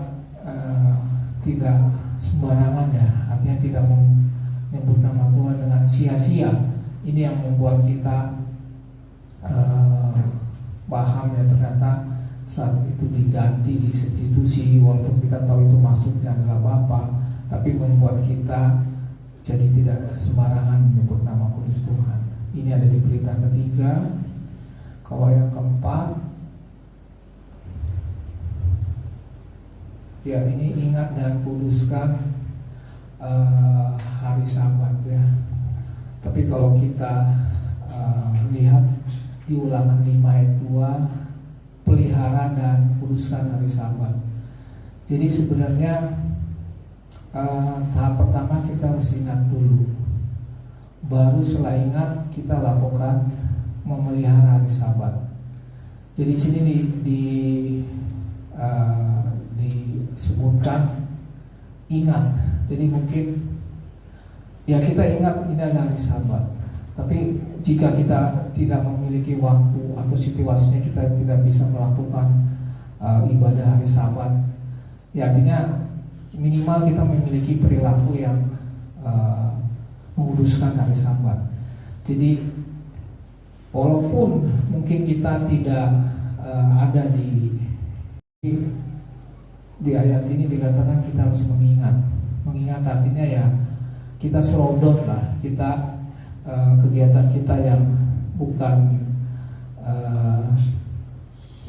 eh, tidak sembarangan ya, artinya tidak menyebut nama Tuhan dengan sia-sia. Ini yang membuat kita paham ya, ternyata saat itu diganti, disubstitusi, walaupun kita tahu itu maksudnya adalah Bapa, tapi membuat kita jadi tidak sembarangan menyebut nama kudus Tuhan. Ini ada di perintah ketiga. Kalau yang keempat, ya ini ingat dan kuduskan hari Sabat ya. Tapi kalau kita lihat di Ulangan 5 ayat 2, pelihara dan kuduskan hari Sabat. Jadi sebenarnya tahap pertama kita harus ingat dulu, baru setelah ingat kita lakukan memelihara hari Sabat. Jadi sini disebutkan ingat. Jadi mungkin ya kita ingat ini adalah hari Sabat, tapi jika kita tidak memiliki waktu atau situasinya kita tidak bisa melakukan ibadah hari Sabat, ya artinya minimal kita memiliki perilaku yang menguduskan hari Sabat. Jadi walaupun mungkin kita tidak ada di ayat ini dikatakan kita harus mengingat. Mengingat artinya ya kita serodot lah, kita kegiatan kita yang bukan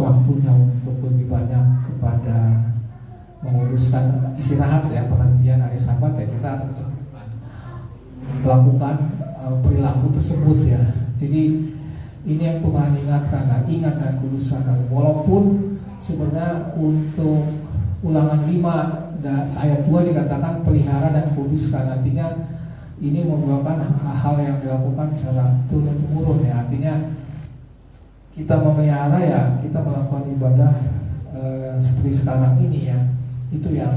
waktunya untuk lebih banyak kepada menguruskan istirahat ya, perhentian hari Sabat ya, kita melakukan perilaku tersebut ya. Jadi ini yang Tuhan ingatkan, ingat dan kuduskan. Walaupun sebenarnya untuk Ulangan 5 ayat 2 dikatakan pelihara dan kuduskan, artinya ini merupakan hal yang dilakukan secara turun-temurun ya. Artinya kita memelihara ya, kita melakukan ibadah seperti sekarang ini ya, itu yang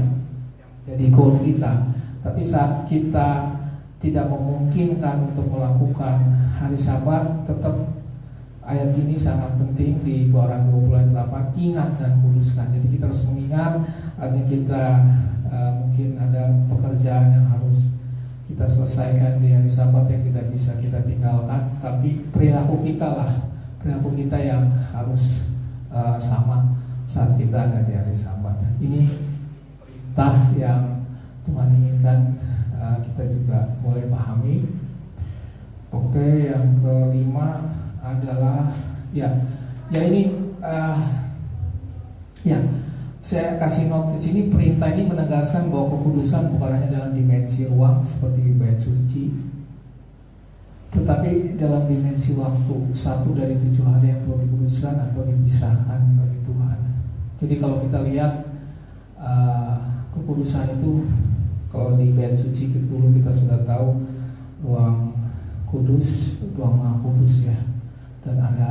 jadi goal kita. Tapi saat kita tidak memungkinkan untuk melakukan hari Sabat, tetap ayat ini sangat penting di Keluaran 20 ayat 8, ingat dan kuduskan. Jadi kita harus mengingat, artinya kita mungkin ada pekerjaan yang harus kita selesaikan di hari Sabat yang tidak bisa kita tinggalkan, tapi perilaku kita yang harus sama saat kita ada di hari Sabat. Ini perintah yang Tuhan inginkan kita juga boleh pahami. Oke, yang kelima adalah ya ini saya kasih note di sini, perintah ini menegaskan bahwa kekudusan bukan hanya dalam dimensi ruang seperti bait suci, tetapi dalam dimensi waktu, 1 dari 7 hari yang perlu dikuduskan atau dipisahkan bagi Tuhan. Jadi kalau kita lihat kekudusan itu, kalau di bait suci dulu kita sudah tahu ruang kudus, ruang maha kudus ya, dan ada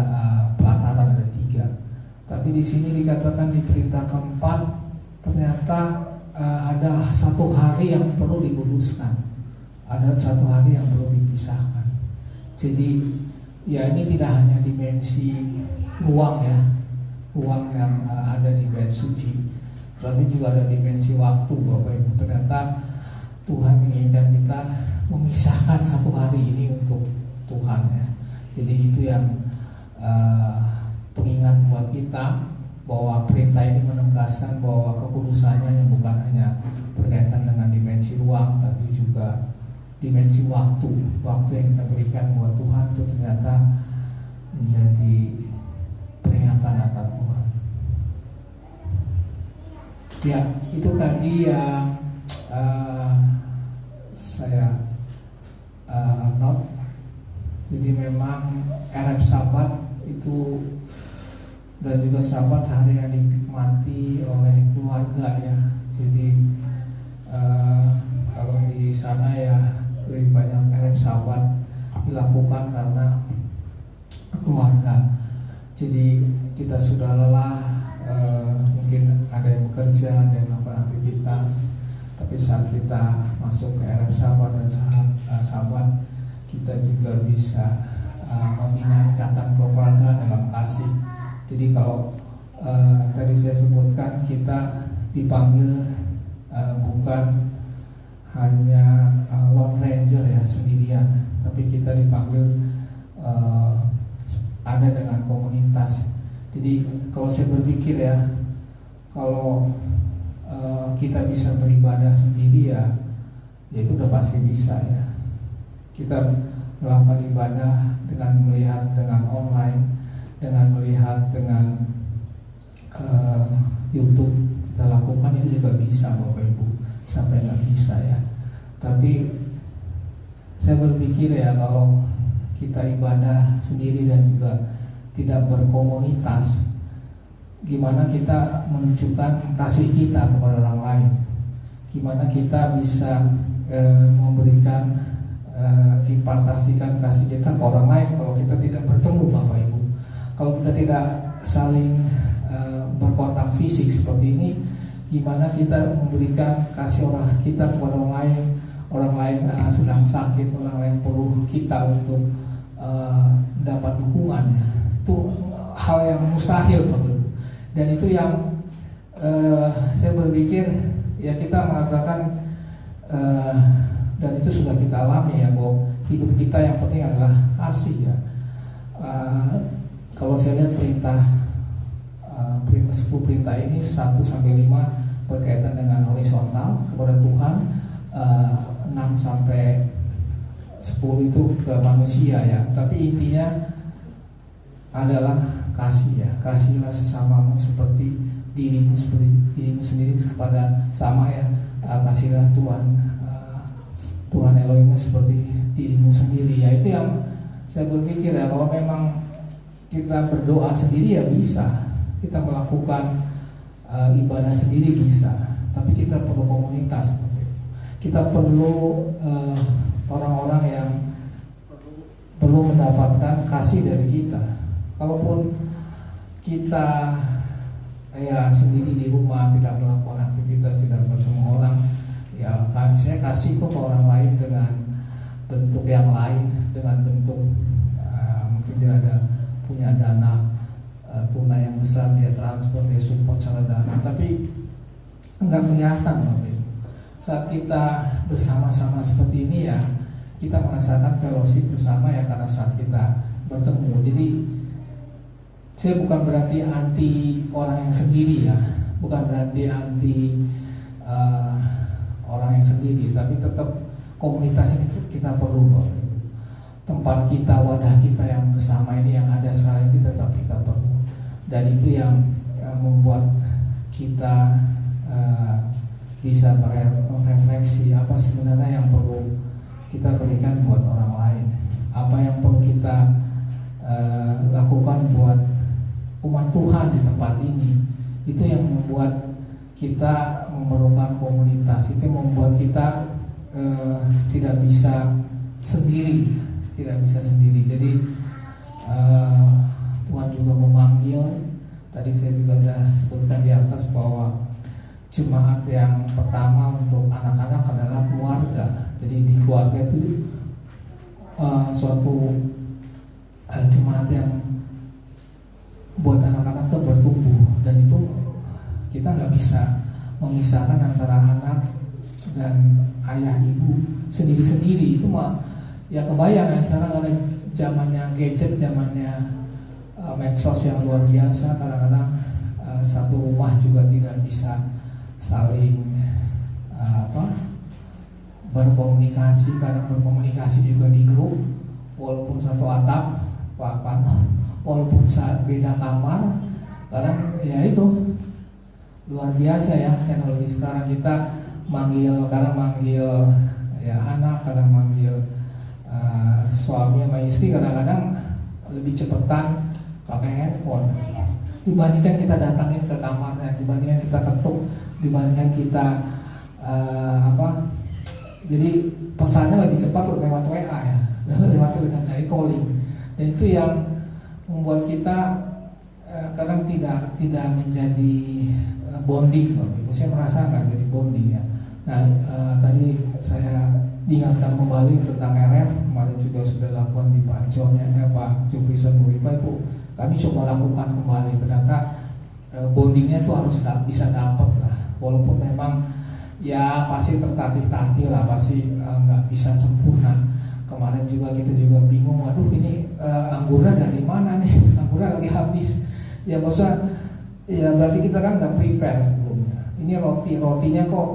pelataran, ada 3. Tapi di sini dikatakan di perintah keempat ternyata ada 1 hari yang perlu dikuduskan, ada 1 hari yang perlu dipisahkan. Jadi ya ini tidak hanya dimensi ruang ya, ruang yang ada di bait suci, tapi juga ada dimensi waktu Bapak Ibu. Ternyata Tuhan menginginkan kita memisahkan 1 hari ini untuk Tuhan ya. Jadi itu yang pengingat buat kita, bahwa perintah ini menegaskan bahwa kekudusannya yang bukan hanya berkaitan dengan dimensi ruang, tapi juga dimensi waktu yang kita berikan buat Tuhan itu ternyata menjadi peringatan akan Tuhan. Ya, itu tadi yang saya note. Jadi memang Ereb Sabat itu dan juga Sabat hari yang dinikmati oleh keluarga ya. Jadi kalau di sana ya lebih banyak Ereb Sabat dilakukan karena keluarga. Jadi kita sudah lelah, mungkin ada yang bekerja, ada yang melakukan aktivitas, tapi saat kita masuk ke Ereb Sabat dan Sabat, kita juga bisa membina ikatan keluarga dalam kasih. Jadi kalau tadi saya sebutkan kita dipanggil bukan hanya lone ranger ya sendirian, tapi kita dipanggil ada dengan komunitas. Jadi kalau saya berpikir ya, kalau kita bisa beribadah sendiri ya itu udah pasti bisa ya. Kita melakukan ibadah dengan melihat dengan online, dengan melihat dengan YouTube kita lakukan, itu juga bisa Bapak Ibu, sampai nggak bisa ya. Tapi saya berpikir ya, kalau kita ibadah sendiri dan juga tidak berkomunitas, gimana kita menunjukkan kasih kita kepada orang lain, gimana kita bisa memberikan impartasikan kasih kita ke orang lain kalau kita tidak bertemu Bapak Ibu. Kalau kita tidak saling berkontak fisik seperti ini, gimana kita memberikan kasih orang kita kepada orang lain sedang sakit, orang lain perlu kita untuk mendapat dukungan. Itu hal yang mustahil Bapak Ibu. Dan itu yang saya berpikir ya, kita mengatakan dan itu sudah kita alami ya, bahwa hidup kita yang penting adalah kasih ya. Kalau saya lihat perintah 10 perintah ini 1-5 berkaitan dengan horizontal kepada Tuhan, 6-10 itu ke manusia ya. Tapi intinya adalah kasih ya. Kasihlah sesamamu seperti dirimu sendiri kepada sama ya. Kasihlah Tuhan Elohimmu seperti dirimu sendiri ya. Itu yang saya berpikir ya, kalau memang kita berdoa sendiri ya bisa, kita melakukan ibadah sendiri bisa, tapi kita perlu komunitas. Kita perlu orang-orang yang perlu mendapatkan kasih dari kita. Kalaupun kita ya sendiri di rumah, tidak melakukan aktivitas, tidak bertemu orang, ya kan saya kasih kok ke orang lain dengan bentuk yang lain, dengan bentuk mungkin dia ada punya dana tunai yang besar, dia transfer, dia support secara dana, tapi enggak kelihatan Bapak Ibu. Saat kita bersama-sama seperti ini ya, kita merasakan fellowship bersama ya, karena saat kita bertemu. Jadi saya bukan berarti anti orang yang sendiri ya, bukan berarti anti orang yang sendiri, tapi tetap komunitas ini kita perlu Bapak Ibu. Tempat kita, wadah kita yang bersama ini yang ada sekarang ini tetap kita perlu. Dan itu yang membuat kita bisa merefleksi apa sebenarnya yang perlu kita berikan buat orang lain, apa yang perlu kita lakukan buat umat Tuhan di tempat ini. Itu yang membuat kita memerlukan komunitas, itu membuat kita tidak bisa sendiri, Jadi Tuhan juga memanggil, tadi saya juga sudah sebutkan di atas bahwa jemaat yang pertama untuk anak-anak adalah keluarga. Jadi di keluarga itu suatu jemaat yang buat anak-anak itu bertumbuh, dan itu kita nggak bisa memisahkan antara anak dan ayah ibu sendiri-sendiri. Itu mah ya kebayang ya, sekarang ada zamannya gadget, zamannya medsos yang luar biasa. Kadang-kadang satu rumah juga tidak bisa saling berkomunikasi. Kadang berkomunikasi juga di grup, walaupun satu atap, walaupun beda kamar. Kadang ya itu luar biasa ya teknologi sekarang. Kita kadang manggil ya anak, kadang manggil suami sama istri, kadang-kadang lebih cepetan pakai handphone dibandingkan kita datangin ke kamarnya, dibandingkan kita ketuk, dibandingkan kita jadi pesannya lebih cepat lewat WA ya, lewat dari calling. Dan itu yang membuat kita kadang tidak menjadi bonding Bapak Ibu. Saya merasa nggak jadi bonding ya. Nah tadi saya diingatkan kembali tentang RF, kemarin juga sudah lakukan di Pak John ya, Pak Juprison Muripa, itu kami coba lakukan kembali. Ternyata bondingnya itu harus bisa dapat lah. walaupun memang ya pasti tertatih-tatih lah, pasti nggak bisa sempurna. Kemarin juga kita juga bingung, waduh ini anggurnya dari mana nih, anggurnya lagi habis. Ya maksudnya ya berarti kita kan nggak prepare sebelumnya. Ini rotinya kok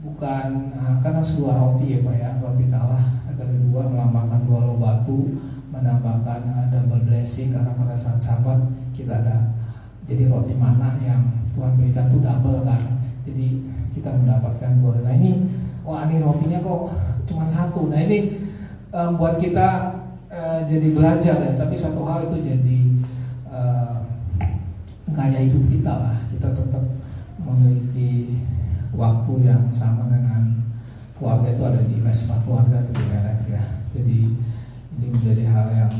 bukan karena sebuah roti ya Pak ya, roti kalah. Ada kedua melambangkan 2 loh batu, menambahkan double blessing karena pada saat Sabat kita ada. Jadi roti mana yang Tuhan berikan itu double kan. Jadi kita mendapatkan 2. Nah ini, wah ini rotinya kok cuma 1. Nah ini buat kita jadi belajar ya. Tapi satu hal itu jadi gaya hidup kita lah. Kita tetap memiliki waktu yang sama dengan keluarga, itu ada di mesbah keluarga itu di RF ya. Jadi ini menjadi hal yang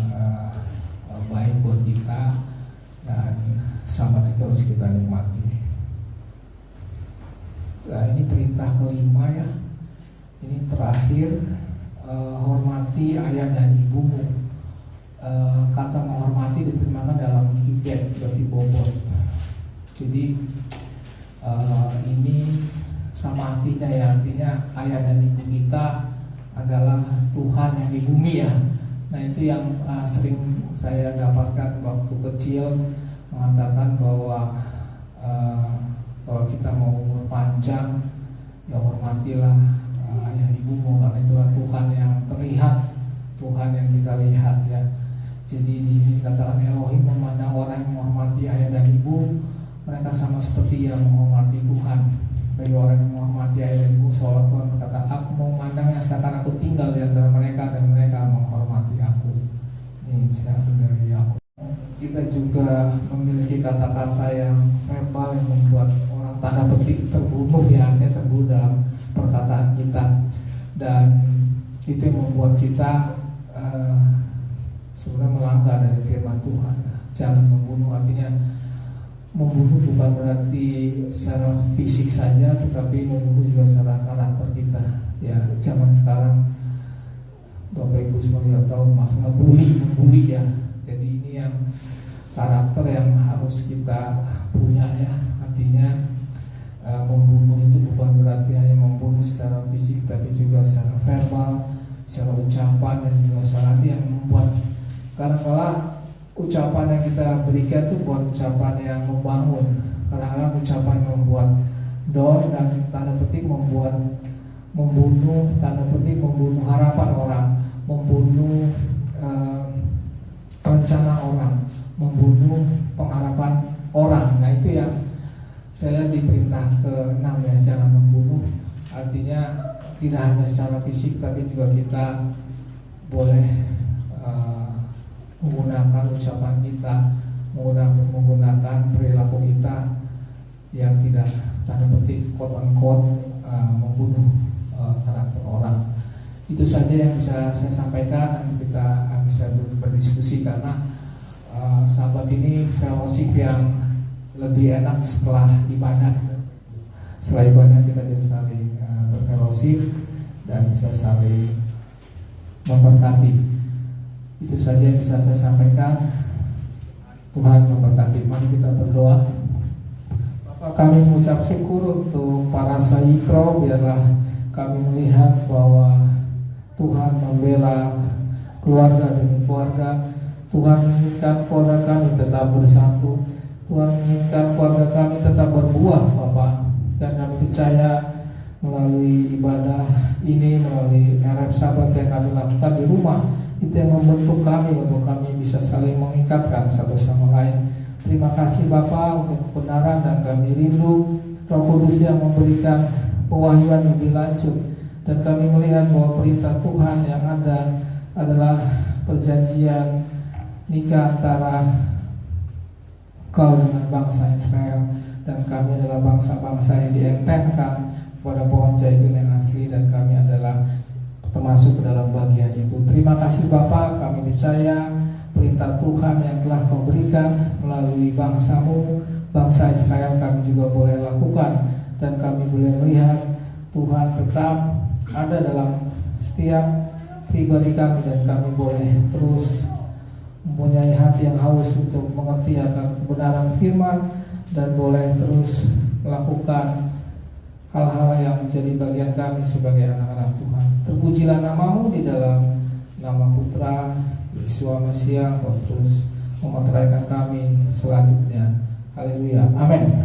baik buat kita dan Sabat itu harus kita nikmati. Nah ini perintah kelima ya. Ini terakhir, hormati ayah dan ibumu. Kata menghormati diterjemahkan dalam kibet, berarti bobot. Jadi ini sama artinya ya, artinya ayah dan ibu kita adalah Tuhan yang di bumi ya. Nah itu yang sering saya dapatkan waktu kecil, mengatakan bahwa kalau kita mau umur panjang ya hormatilah ayah ibumu, karena itulah Tuhan yang terlihat, Tuhan yang kita lihat ya. Jadi di sini dikatakan Elohim memandang orang yang menghormati ayah dan ibu, mereka sama seperti yang menghormati Tuhan. Bagi orang yang menghormati ayah dan ibu, seolah Tuhan berkata, aku mau memandangnya seakan aku tinggal di antara mereka dan mereka menghormati aku. Ini saya dari aku. Kita juga memiliki kata-kata yang verbal yang membuat orang tanda petik terbunuh ya, artinya terbunuh dalam perkataan kita, dan itu yang membuat kita sebenarnya melanggar dari firman Tuhan. Jangan membunuh, artinya membunuh bukan berarti secara fisik saja, tetapi membunuh juga secara karakter kita. Ya zaman sekarang Bapak Ibu semua tahu masalah membuli ya. Jadi ini yang karakter yang harus kita punya ya. Artinya membunuh itu bukan berarti hanya membunuh secara fisik, tapi juga secara verbal, secara ucapan, dan juga secara hati yang membuat. Kadang-kala ucapan yang kita berikan itu bukan ucapan yang membangun, kadang-kala ucapan yang membuat down dan tanda petik membuat membunuh, tanda petik membunuh harapan orang, membunuh rencana orang, membunuh pengharapan orang. Nah itu yang saya lihat di perintah ke-6 ya, jangan membunuh. Artinya tidak hanya secara fisik, tapi juga kita boleh menggunakan ucapan kita, menggunakan perilaku kita yang tidak tanda petik quote unquote membunuh karakter orang. Itu saja yang bisa saya sampaikan. Nanti kita bisa berdiskusi karena Sabat ini fellowship yang lebih enak setelah ibadah. Setelah ibadah kita bisa saling berfellowship dan bisa saling memberkati. Itu saja yang bisa saya sampaikan. Tuhan memberkati. Mari kita berdoa. Bapak, kami mengucap syukur untuk para sahitro, biarlah kami melihat bahwa Tuhan membela keluarga demi keluarga. Tuhan menginginkan keluarga kami tetap bersatu. Tuhan menginginkan keluarga kami tetap berbuah, Bapak. Dan kami percaya melalui ibadah ini, melalui RF Sabat yang kami lakukan di rumah, itu yang membentuk kami untuk kami bisa saling mengikatkan satu sama lain. Terima kasih Bapak untuk kebenaran, dan kami rindu Roh Kudus yang memberikan pewahyuan lebih lanjut. Dan kami melihat bahwa perintah Tuhan yang ada adalah perjanjian nikah antara Kau dengan bangsa Israel, dan kami adalah bangsa-bangsa yang dientenkan pada pohon zaitun yang asli, dan kami adalah termasuk ke dalam bagian itu. Terima kasih Bapak, kami percaya perintah Tuhan yang telah Kau berikan melalui bangsa-Mu, bangsa Israel, kami juga boleh lakukan, dan kami boleh melihat Tuhan tetap ada dalam setiap pribadi kami, dan kami boleh terus mempunyai hati yang haus untuk mengerti akan kebenaran firman, dan boleh terus melakukan hal-hal yang menjadi bagian kami sebagai anak-anak Tuhan. Terpujilah nama-Mu di dalam nama Putra Yeshua Mesias, Kau terus memeteraikan kami selanjutnya. Haleluya, amin.